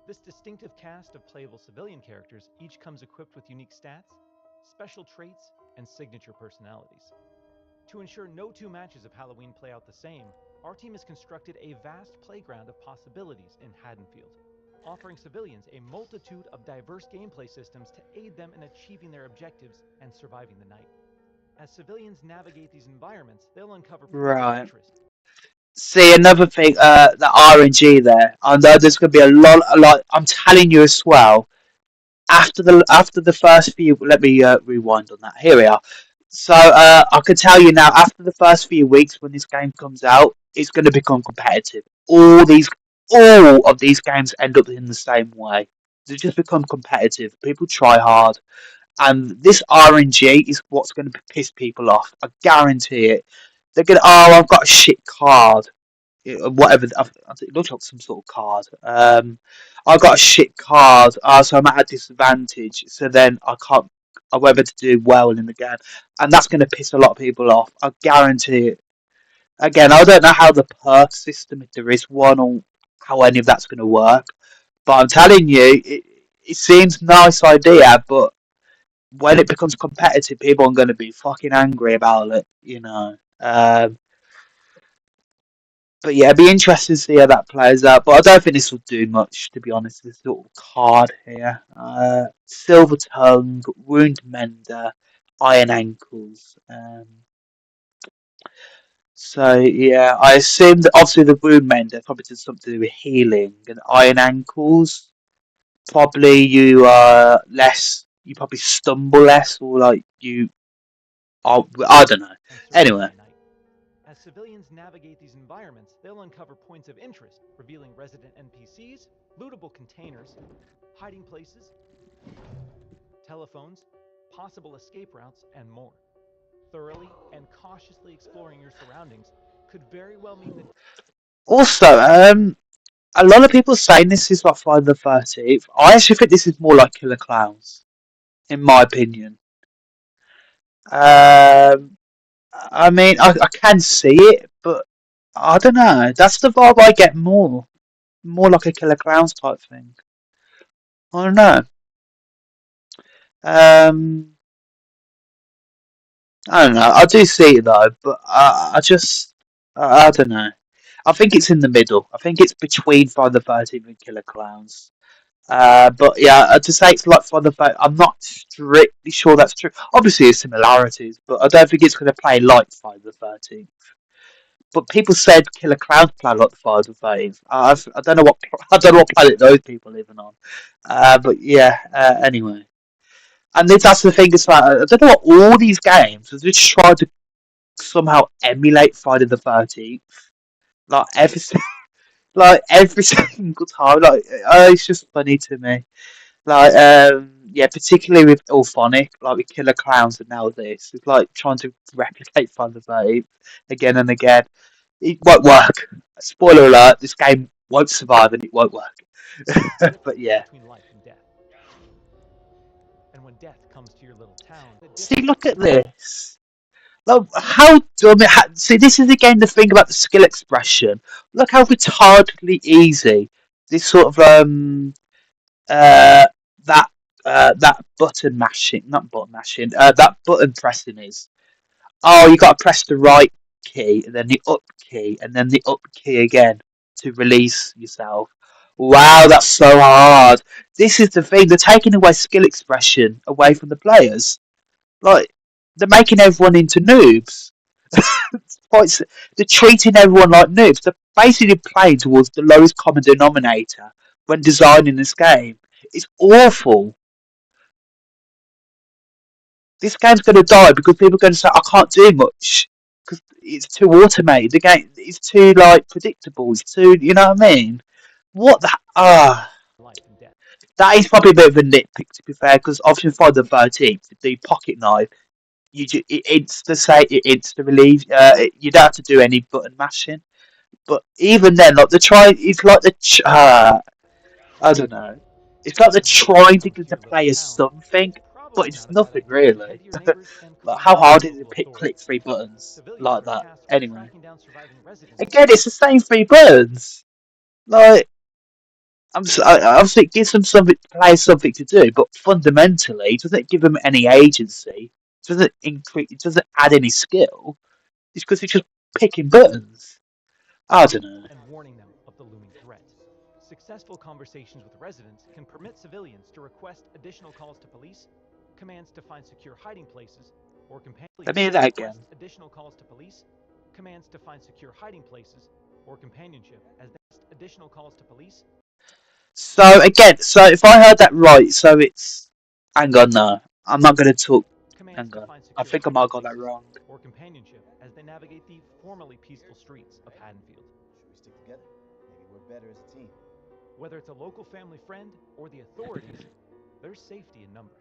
This distinctive cast of playable civilian characters each comes equipped with unique stats, special traits, and signature personalities. To ensure no two matches of Halloween play out the same, our team has constructed a vast playground of possibilities in Haddonfield, offering civilians a multitude of diverse gameplay systems to aid them in achieving their objectives and surviving the night. As civilians navigate these environments, they'll uncover points of right. interest. See another thing, the RNG there. I know there's gonna be a lot. I'm telling you as well. After the first few, let me rewind on that. Here we are. So I can tell you now, after the first few weeks when this game comes out, it's going to become competitive. All of these games end up in the same way. They just become competitive. People try hard, and this RNG is what's going to piss people off. I guarantee it. They're going, oh, I've got a shit card, whatever. It looks like some sort of card. I got a shit card, so I'm at a disadvantage. So then I won't be able to do well in the game, and that's going to piss a lot of people off. I guarantee it. Again, I don't know how the perk system, if there is one, or how any of that's going to work. But I'm telling you, it seems a nice idea, but when it becomes competitive, people are going to be fucking angry about it. You know. But yeah, it'd be interesting to see how that plays out. But I don't think this will do much, to be honest. This little card here. Silver Tongue, Wound Mender, Iron Ankles. So yeah, I assume that obviously the Wound Mender probably does something to do with healing, and Iron Ankles probably you are less. You probably stumble less, or like you. I don't know. And Anyway, surviving the night. As civilians navigate these environments, they'll uncover points of interest, revealing resident NPCs, lootable containers, hiding places, telephones, possible escape routes, and more. Thoroughly and cautiously exploring your surroundings could very well mean the also, a lot of people saying this is like Friday the 13th. I actually think this is more like Killer Clowns, in my opinion. Um, I mean, I can see it, but I don't know. That's the vibe I get more like a Killer Clowns type thing. I don't know. Um, I don't know. I do see it though, but I just I don't know. I think it's in the middle. I think it's between Friday the 13th and Killer Clowns. But yeah, to say it's like Friday the 13th, I'm not strictly sure that's true. Obviously, there's similarities, but I don't think it's going to play like Friday the 13th. But people said Killer Clowns play like the Friday the 13th. I don't know what I don't know what planet those people living on. But yeah. Anyway, and that's the thing. It's like I don't know what all these games are just trying to somehow emulate Friday the 13th. Like everything. Like every single time, like it's just funny to me. Like yeah, particularly with Orphonic, like with Killer Clowns and now this, it's like trying to replicate Find the Vape again and again. It won't work. Spoiler alert: this game won't survive and it won't work. But yeah, between life and death. And when death comes to your little town, a see, different look at this. Like, how dumb it see, this is again the thing about the skill expression. Look how retardedly easy this sort of uh that that button mashing, not button mashing, that button pressing is. Oh, you got to press the right key and then the up key and then the up key again to release yourself. Wow, that's so hard. This is the thing. They're taking away skill expression away from the players. Like, they're making everyone into noobs. It's they're treating everyone like noobs. They're basically playing towards the lowest common denominator when designing this game. It's awful. This game's going to die because people are going to say, I can't do much because it's too automated. The game is too like predictable. It's too, you know what I mean? What the? life and death. That is probably a bit of a nitpick to be fair because obviously Friday the 13th, the pocket knife, it's the say it's the relief. You don't have to do any button mashing. But even then, like the try, it's like I don't know. It's like they're And when death trying to comes give to the your little player town, something, but probably it's not a bad nothing idea to head really. to your neighbors and Like complain how to hard your is it to local pick click authorities. three buttons Civilians like are that? tasked with Anyway, tracking down surviving residents. again, it's the same three buttons. Like obviously it gives them something players something to do, but fundamentally, it doesn't give them any agency. It doesn't increase. It doesn't add any skill. It's because it's just picking buttons. I don't know. And warning them of the looming threat. Successful conversations with residents can permit civilians to request additional calls to police, commands to find secure hiding places, or Let me companions hear to that request again. additional calls to police, commands to find secure hiding places, or companionship as they request additional calls to police, So again, so if I heard that right, so it's hang on no. I'm not gonna talk commands hang to on. find I secure think I might hiding have got that places, wrong. or companionship as they navigate the formerly peaceful streets of Haddonfield. Should we stick together? Maybe we're better as a team. Whether it's a local family friend or the authorities, there's safety in numbers.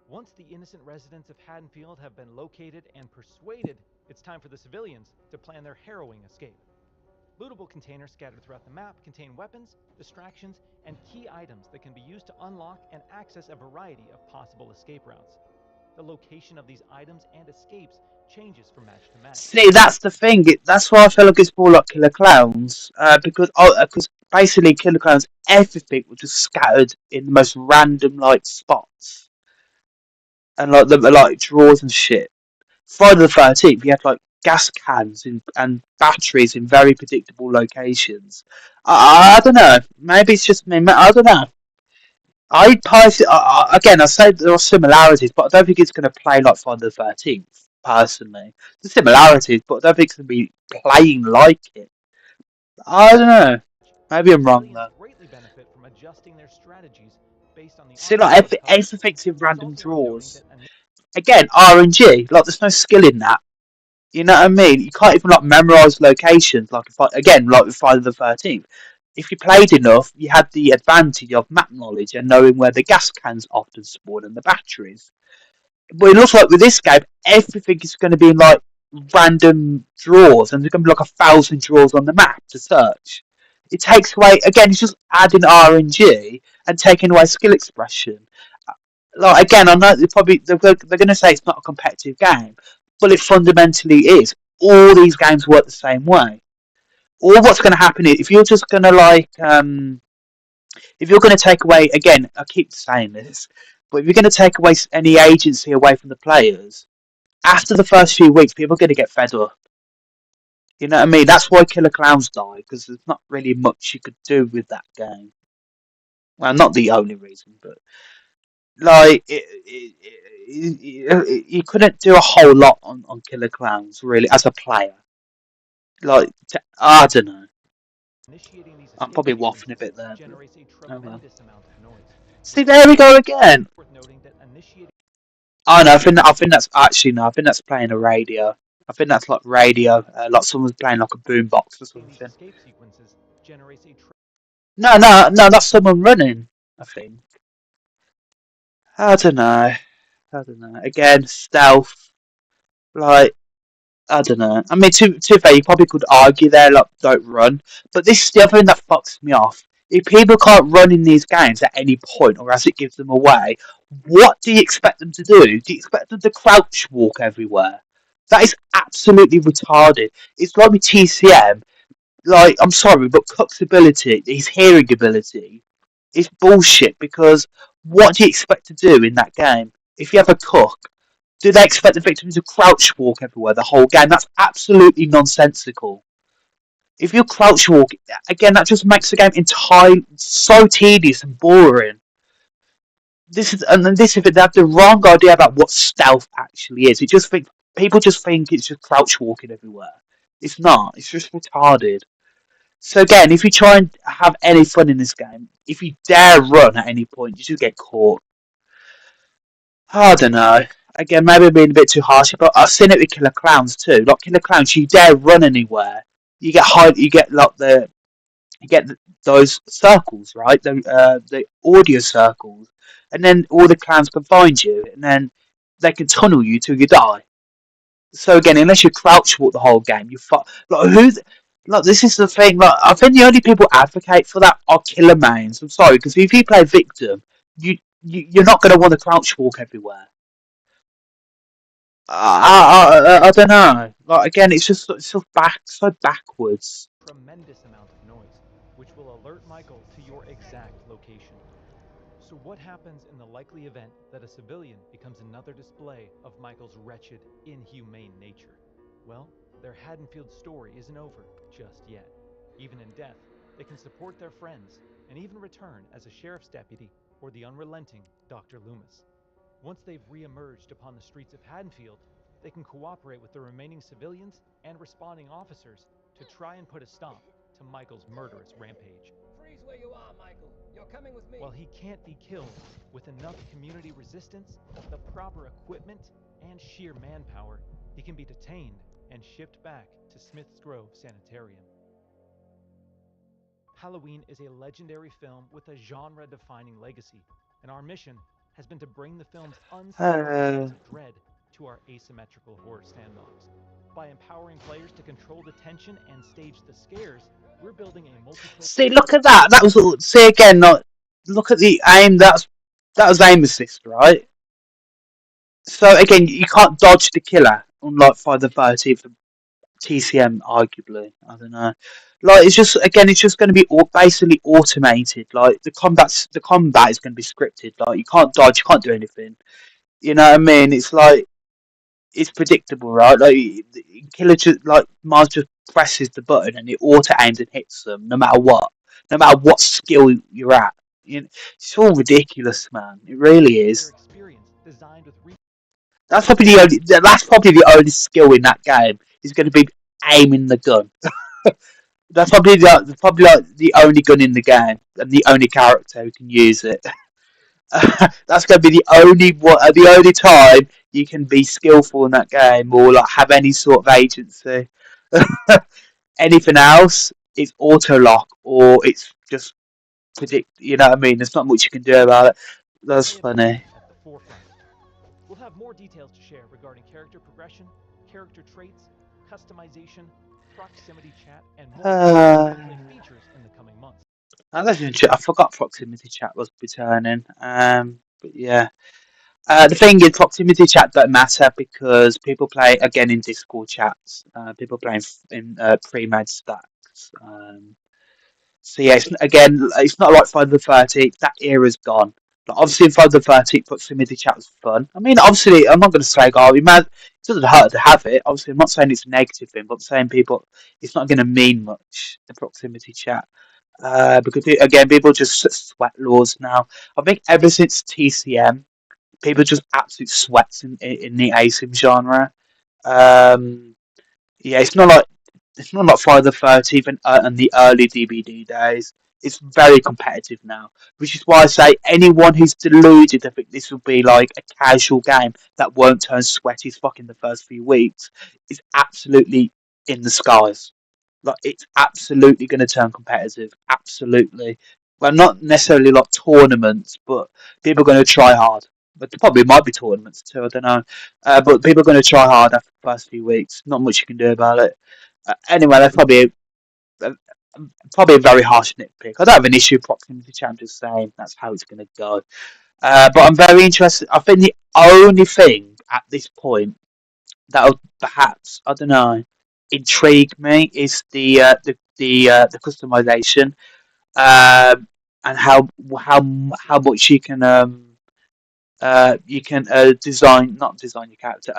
Once the innocent residents of Haddonfield have been located and persuaded, it's time for the civilians to plan their harrowing escape. Lootable containers scattered throughout the map contain weapons, distractions, and key items that can be used to unlock and access a variety of possible escape routes. The location of these items and escapes changes from match to match. See, that's the thing. That's why I feel like it's more like Killer Clowns, because basically Killer Clowns, everything was just scattered in the most random like spots and like the like drawers and shit. Friday the 13th, you had like gas cans and batteries in very predictable locations. I don't know. Maybe it's just me. I don't know. I personally, again, I say there are similarities, but I don't think it's going to play like Friday the 13th. Personally, there's similarities, but I don't think it's going to be playing like it. I don't know. Maybe I'm wrong Civilians though. greatly benefit from adjusting their strategies based on the See, like ongoing puzzle. everything's in It's random also worth noting drawers. that Again, RNG. Like, there's no skill in that. You know what I mean? You can't even like memorize locations. Like if I, again, like with Friday the 13th, if you played enough, you had the advantage of map knowledge and knowing where the gas cans often spawn and the batteries. But it looks like with this game, everything is going to be in like random drawers, and there's going to be like 1,000 drawers on the map to search. It takes away again. It's just adding RNG and taking away skill expression. Like again, I know they're going to say it's not a competitive game, but it fundamentally is. All these games work the same way. Or what's going to happen is if you're just going to if you're going to take away again, I keep saying this, but if you're going to take away any agency away from the players after the first few weeks, people are going to get fed up. You know what I mean? That's why Killer Clowns died because there's not really much you could do with that game. Well, not the only reason, but like you couldn't do a whole lot on Killer Clowns really as a player. Like I don't know. initiating these I'm escape probably waffling a sequences bit there, but generates a oh well. tremendous amount of noise. See, It's there we go again. worth noting that initiating Oh no, I think that's actually no. I think that's playing a radio. I think that's like radio. Like someone's playing like a boombox or these something. escape sequences generates a No, that's someone running. I think. I don't know. I don't know. Again, stealth. Like, I don't know. I mean, to be fair, you probably could argue there, like, don't run. But this is the other thing that fucks me off. If people can't run in these games at any point, or as it gives them away, what do you expect them to do? Do you expect them to crouch walk everywhere? That is absolutely retarded. It's like with TCM. Like, I'm sorry, but Cook's ability, his hearing ability, is bullshit because what do you expect to do in that game? If you have a Cook, do they expect the victim to crouch walk everywhere the whole game? That's absolutely nonsensical. If you crouch walk, again, that just makes the game entirely so tedious and boring. This if they have the wrong idea about what stealth actually is. People just think it's just crouch walking everywhere. It's not. It's just retarded. So again, if you try and have any fun in this game, if you dare run at any point, you just get caught. I don't know. Again, maybe I'm being a bit too harsh, but I've seen it with Killer Clowns too. Like Killer Clowns, you dare run anywhere, you get high, you get those circles, right? The audio circles, and then all the clowns can find you, and then they can tunnel you till you die. So again, unless you crouch walk the whole game, you fuck. Like who's like this is the thing. Like I think the only people advocate for that are killer mains. I'm sorry, because if you play victim, you're not going to want to crouch walk everywhere. I don't know. Like again, it's so backwards. tremendous amount of noise, which will alert Michael to your exact location. So, what happens in the likely event that a civilian becomes another display of Michael's wretched, inhumane nature? Well, their Haddonfield story isn't over just yet. Even in death, they can support their friends and even return as a sheriff's deputy or the unrelenting Dr. Loomis. Once they've re-emerged upon the streets of Haddonfield, they can cooperate with the remaining civilians and responding officers to try and put a stop to Michael's murderous rampage. Freeze where you are, Michael. You're coming with me. While he can't be killed, with enough community resistance, the proper equipment, and sheer manpower, he can be detained and shipped back to Smith's Grove Sanitarium. Halloween is a legendary film with a genre-defining legacy, and our mission has been to bring the film's unsavory elements of dread to our asymmetrical horror standoffs. By empowering players to control the tension and stage the scares, we're building a multiplayer. See, look at that. That was see again. Like, look at the aim. That was aim assist, right? So again, you can't dodge the killer, unlike Friday the 13th and TCM, arguably. I don't know. Like it's just going to be basically automated. Like the combat is going to be scripted. Like you can't dodge, you can't do anything. You know what I mean? It's like it's predictable, right? Like the killer just like Mars just presses the button and it auto aims and hits them, no matter what skill you're at. You know, it's all ridiculous, man. It really is. Experience designed with That's probably the only skill in that game is going to be aiming the gun. That's probably like the only gun in the game and the only character who can use it. That's going to be the only time you can be skillful in that game or like have any sort of agency. Anything else, it's auto lock or it's just predict. You know what I mean? There's not much you can do about it. That's funny. at the forefront. We'll have more details to share regarding character progression, character traits, customization, proximity chat, and more Uh, features in the coming months. I forgot proximity chat was returning. But yeah. The thing is, proximity chat don't matter because people play again in Discord chats. People play in pre-made stacks. So yeah, it's not like Friday the 13th. That era's gone. But obviously, in Friday the 13th, proximity chat was fun. I mean, obviously, I'm not going to say, oh, it doesn't hurt to have it. Obviously, I'm not saying it's a negative thing, but I'm saying it's not going to mean much, the proximity chat. Because, again, people just sweat laws now. I think ever since TCM, people just absolute sweats in the ASIM genre. Um, yeah, it's not like Friday the 13th and the early DBD days. It's very competitive now, which is why I say anyone who's deluded, I think this will be like a casual game that won't turn sweaty as fuck in the first few weeks, is absolutely in the skies. Like it's absolutely going to turn competitive. Absolutely. Well, not necessarily like tournaments, but people are going to try hard. But there probably might be tournaments too. I don't know. But people are going to try hard after the first few weeks. Not much you can do about it. Anyway, that's a, probably a very harsh nitpick. I don't have an issue with proximity champ, just saying that's how it's going to go. But I'm very interested. I think the only thing at this point that would perhaps, I don't know, intrigue me is the customization, and how much you can design, not design your character,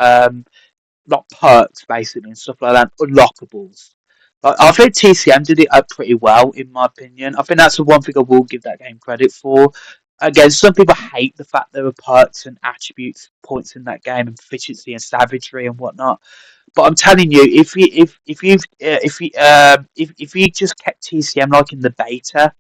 like perks basically and stuff like that, unlockables. Like, I think TCM did it pretty well, in my opinion. I think that's the one thing I will give that game credit for. Again, some people hate the fact there were perks and attributes points in that game, and efficiency and savagery and whatnot. But I'm telling you, if you just kept TCM like in the beta,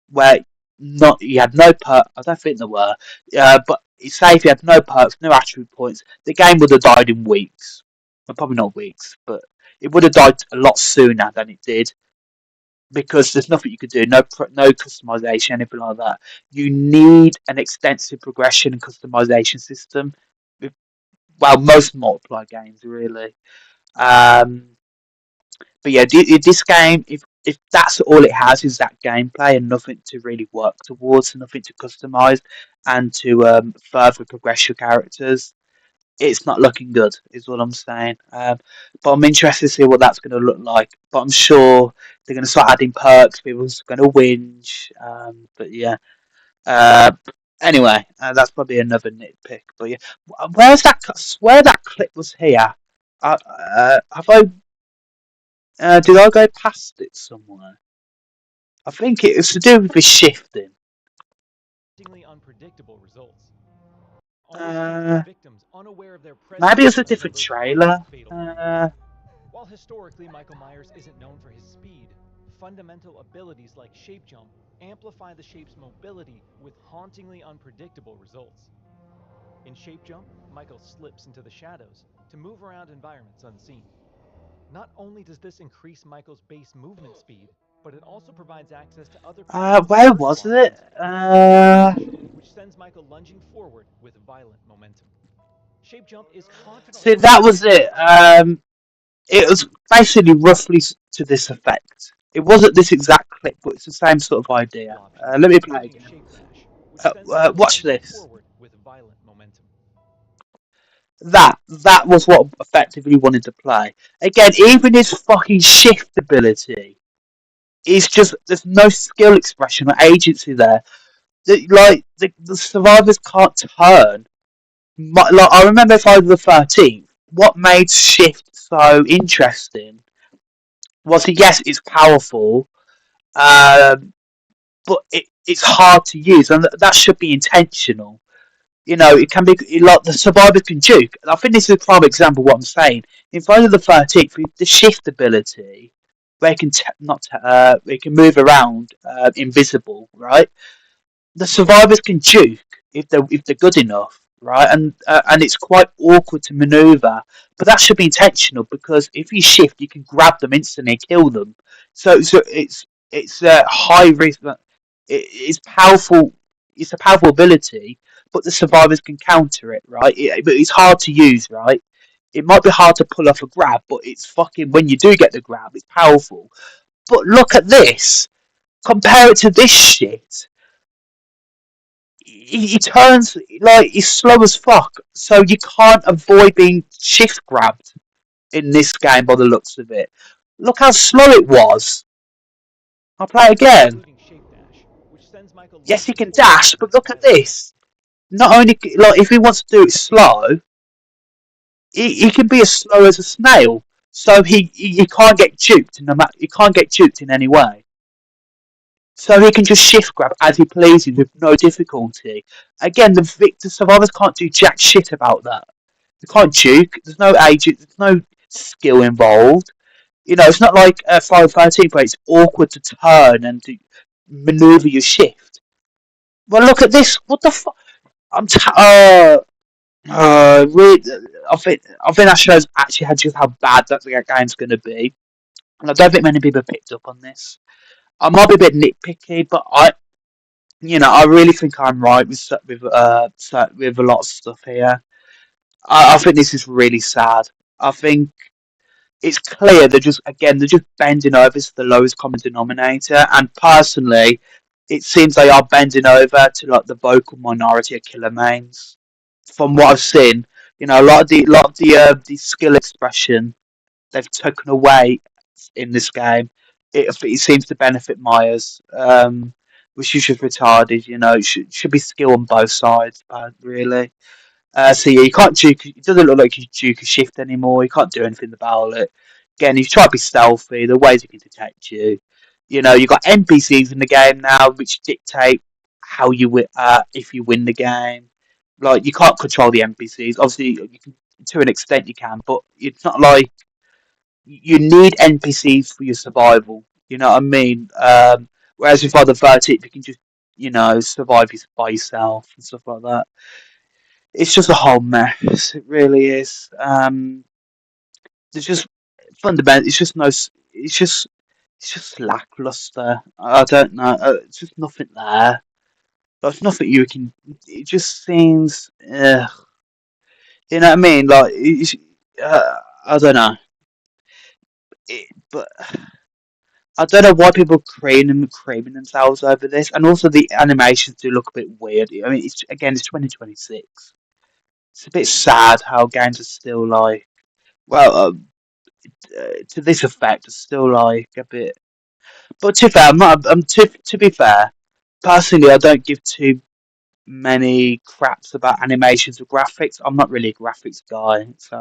where not you had no perk, I don't think there were, but say if you had no perks, no attribute points, the game would have died in weeks. Well, probably not weeks, but it would have died a lot sooner than it did because there's nothing you could do, no customization, anything like that. You need an extensive progression and customization system. Well, most multiplayer games really. Um, but yeah, this game, if that's all it has is that gameplay and nothing to really work towards, and nothing to customize, and to further progress your characters, it's not looking good. Is what I'm saying. But I'm interested to see what that's going to look like. But I'm sure they're going to start adding perks. People's going to whinge. But yeah. Uh, anyway, that's probably another nitpick. But yeah, where's that? Swear that clip was here. Have I did I go past it somewhere? I think it was to do with the shifting. Unpredictable results. Always Uh, victims unaware of their maybe presence it's a different trailer. fatal. While historically Michael Myers isn't known for his speed, fundamental abilities like shape jump amplify the shape's mobility with hauntingly unpredictable results. In shape jump, Michael slips into the shadows to move around environments unseen. Not only does this increase Michael's base movement speed, but it also provides access to other people's Where was it? which sends Michael lunging forward with violent momentum. Shape jump is See, confidently that was it. It was basically roughly to this effect. It wasn't this exact clip, but it's the same sort of idea. Let me play again. Watch this. with violent momentum. That was what effectively wanted to play. Again, even his fucking shift ability is just there's no skill expression or agency there. The survivors can't turn. Like I remember Friday the 13th. What made Shift so interesting was that yes, it's powerful, um, but it's hard to use, and that should be intentional. You know, it can be like the survivors can juke. I think this is a prime example of what I'm saying. In Friday the 13th, the Shift ability, where it can it can move around invisible, right? The survivors can juke if they're good enough, right? And it's quite awkward to maneuver, but that should be intentional because if you shift, you can grab them instantly and kill them. So it's a high risk. It's powerful. It's a powerful ability, but the survivors can counter it, right? But it's hard to use, right? It might be hard to pull off a grab, but it's fucking when you do get the grab, it's powerful. But look at this. Compare it to this shit. He turns like he's slow as fuck, so you can't avoid being shift grabbed in this game by the looks of it. Look how slow it was. I'll play again. Yes, he can dash, but look at this. Not only like if he wants to do it slow, he can be as slow as a snail. So he can't get duped no matter he can't get duped in any way. So he can just shift grab as he pleases with no difficulty. Again, the survivors can't do jack shit about that. They can't juke. There's no agent. There's no skill involved. You know, it's not like Final 13 where it's awkward to turn and to maneuver your shift. Well, look at this. What the fuck? I'm really, I think that shows actually how just how bad that game's going to be. and I don't think many people picked up on this. I might be a bit nitpicky, but I really think I'm right with a lot of stuff here. I think this is really sad. I think it's clear they're just bending over to the lowest common denominator, and personally, it seems they are bending over to like the vocal minority of killer mains. From what I've seen, a lot of the skill expression they've taken away in this game. It seems to benefit Myers, which is just retarded. It should be skill on both sides, really. So yeah, you can't juke. It doesn't look like you juke a shift anymore. You can't do anything about it. Again, you try to be stealthy. The ways you can detect you. You got NPCs in the game now, which dictate how you win. If you win the game, like you can't control the NPCs. Obviously, you can to an extent you can, but it's not like you need NPCs for your survival. You know what I mean? Whereas with other vertics, you can just survive by yourself and stuff like that. It's just a whole mess. It really is. There's just fundamental. It's just no. It's just lackluster. I don't know. It's just nothing there. There's nothing you can. It just seems. You know what I mean? Like I don't know. But I don't know why people are creaming themselves over this, and also the animations do look a bit weird. I mean, it's 2026. It's a bit sad how games are still like, well, to this effect, are still like a bit. But to be fair, I'm not. To be fair, personally, I don't give too many craps about animations or graphics. I'm not really a graphics guy, so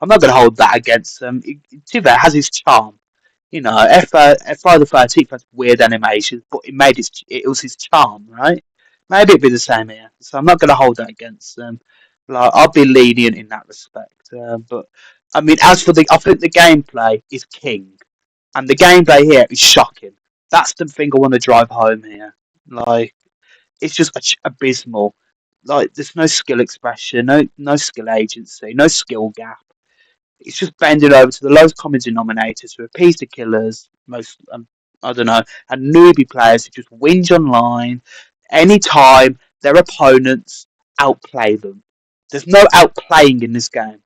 I'm not going to hold that against them. To be fair, it has its charm. Friday the 13th has weird animations, but it was his charm, right? Maybe it'd be the same here. So I'm not going to hold that against them. Like I'll be lenient in that respect. But I mean, I think the gameplay is king, and the gameplay here is shocking. That's the thing I want to drive home here. Like it's just abysmal. Like there's no skill expression, no skill agency, no skill gap. It's just bending over to the lowest common denominator to appease the killers, I don't know, and newbie players who just whinge online anytime their opponents outplay them. There's no outplaying in this game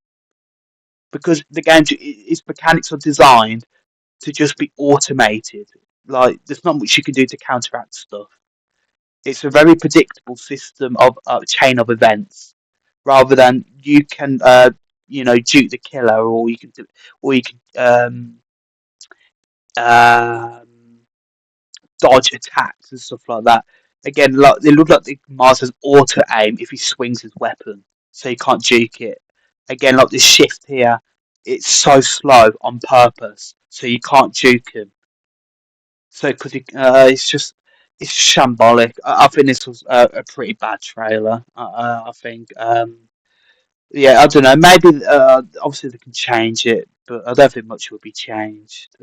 because its mechanics are designed to just be automated. Like there's not much you can do to counteract stuff. It's a very predictable system of chain of events, rather than you can duke the killer, or you can um, dodge attacks and stuff like that. Again, like they look like the Mars has auto aim if he swings his weapon, so you can't juke it. Again, like this shift here, it's so slow on purpose, so you can't juke him. So because it's shambolic. I think this was a pretty bad trailer. I think yeah, I don't know. Maybe obviously they can change it, but I don't think much will be changed.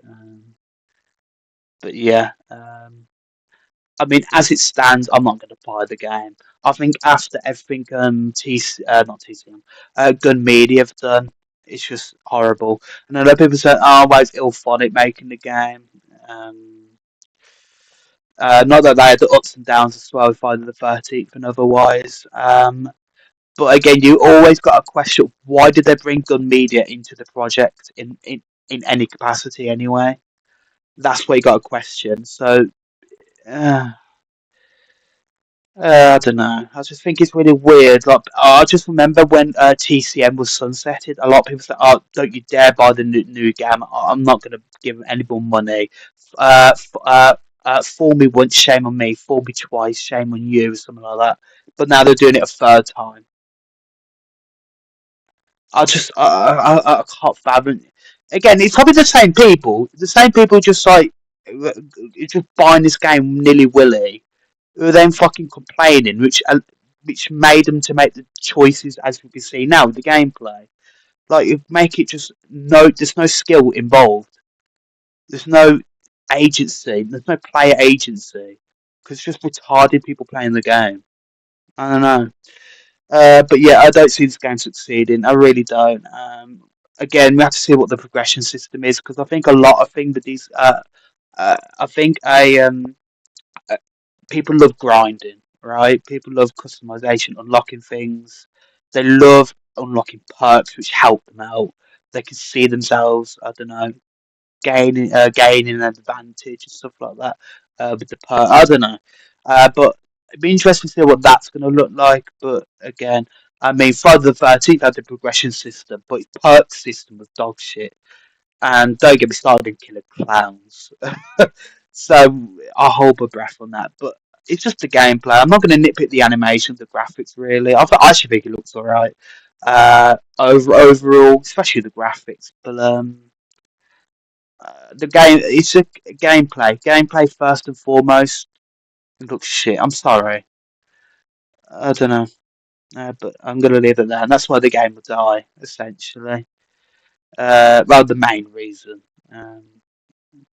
But yeah, I mean, as it stands, I'm not going to buy the game. I think after everything not TCM, Gun Media have done, it's just horrible. And a lot of people say, "Oh, well, it's Ilphonic making the game." Um, Not that they had the ups and downs as well, Friday the 13th and otherwise. But again, you always got a question: why did they bring Gun Media into the project in any capacity anyway? That's where you got a question. So. Uh, I don't know. I just think it's really weird. Like, I just remember when TCM was sunsetted. A lot of people said, "Oh, don't you dare buy the new game. I'm not going to give any more money. Fool me once, shame on me. Fool me twice, shame on you," or something like that. But now they're doing it a third time. I can't fathom. Again, it's probably the same people. The same people just like just buying this game nilly willy, who are then fucking complaining, which made them to make the choices as we can see now with the gameplay. Like you make it just there's no skill involved. There's no agency. There's no player agency because it's just retarded people playing the game. I don't know. But yeah, I don't see this game succeeding. I really don't. again, we have to see what the progression system is because I think a lot of things with these. I think uh, people love grinding, right? People love customization, unlocking things. They love unlocking perks which help them out. They can see themselves, I don't know, gaining an advantage and stuff like that with the perk. I don't know, but it'd be interesting to see what that's going to look like. But again, I mean, Friday the 13th had the progression system, but its perk system was dog shit. And don't get me started in Killer Clowns. So I hold my breath on that. But it's just the gameplay. I'm not going to nitpick the animation, the graphics. Really, I actually think it looks alright. Overall, especially the graphics. But the game, it's a gameplay. Gameplay first and foremost. It looks shit. I'm sorry. I don't know. But I'm going to leave it there. And that's why the game will die, essentially. Well, the main reason. Um,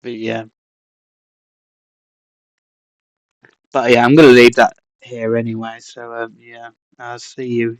but yeah. But yeah, I'm going to leave that here anyway. So yeah, I'll see you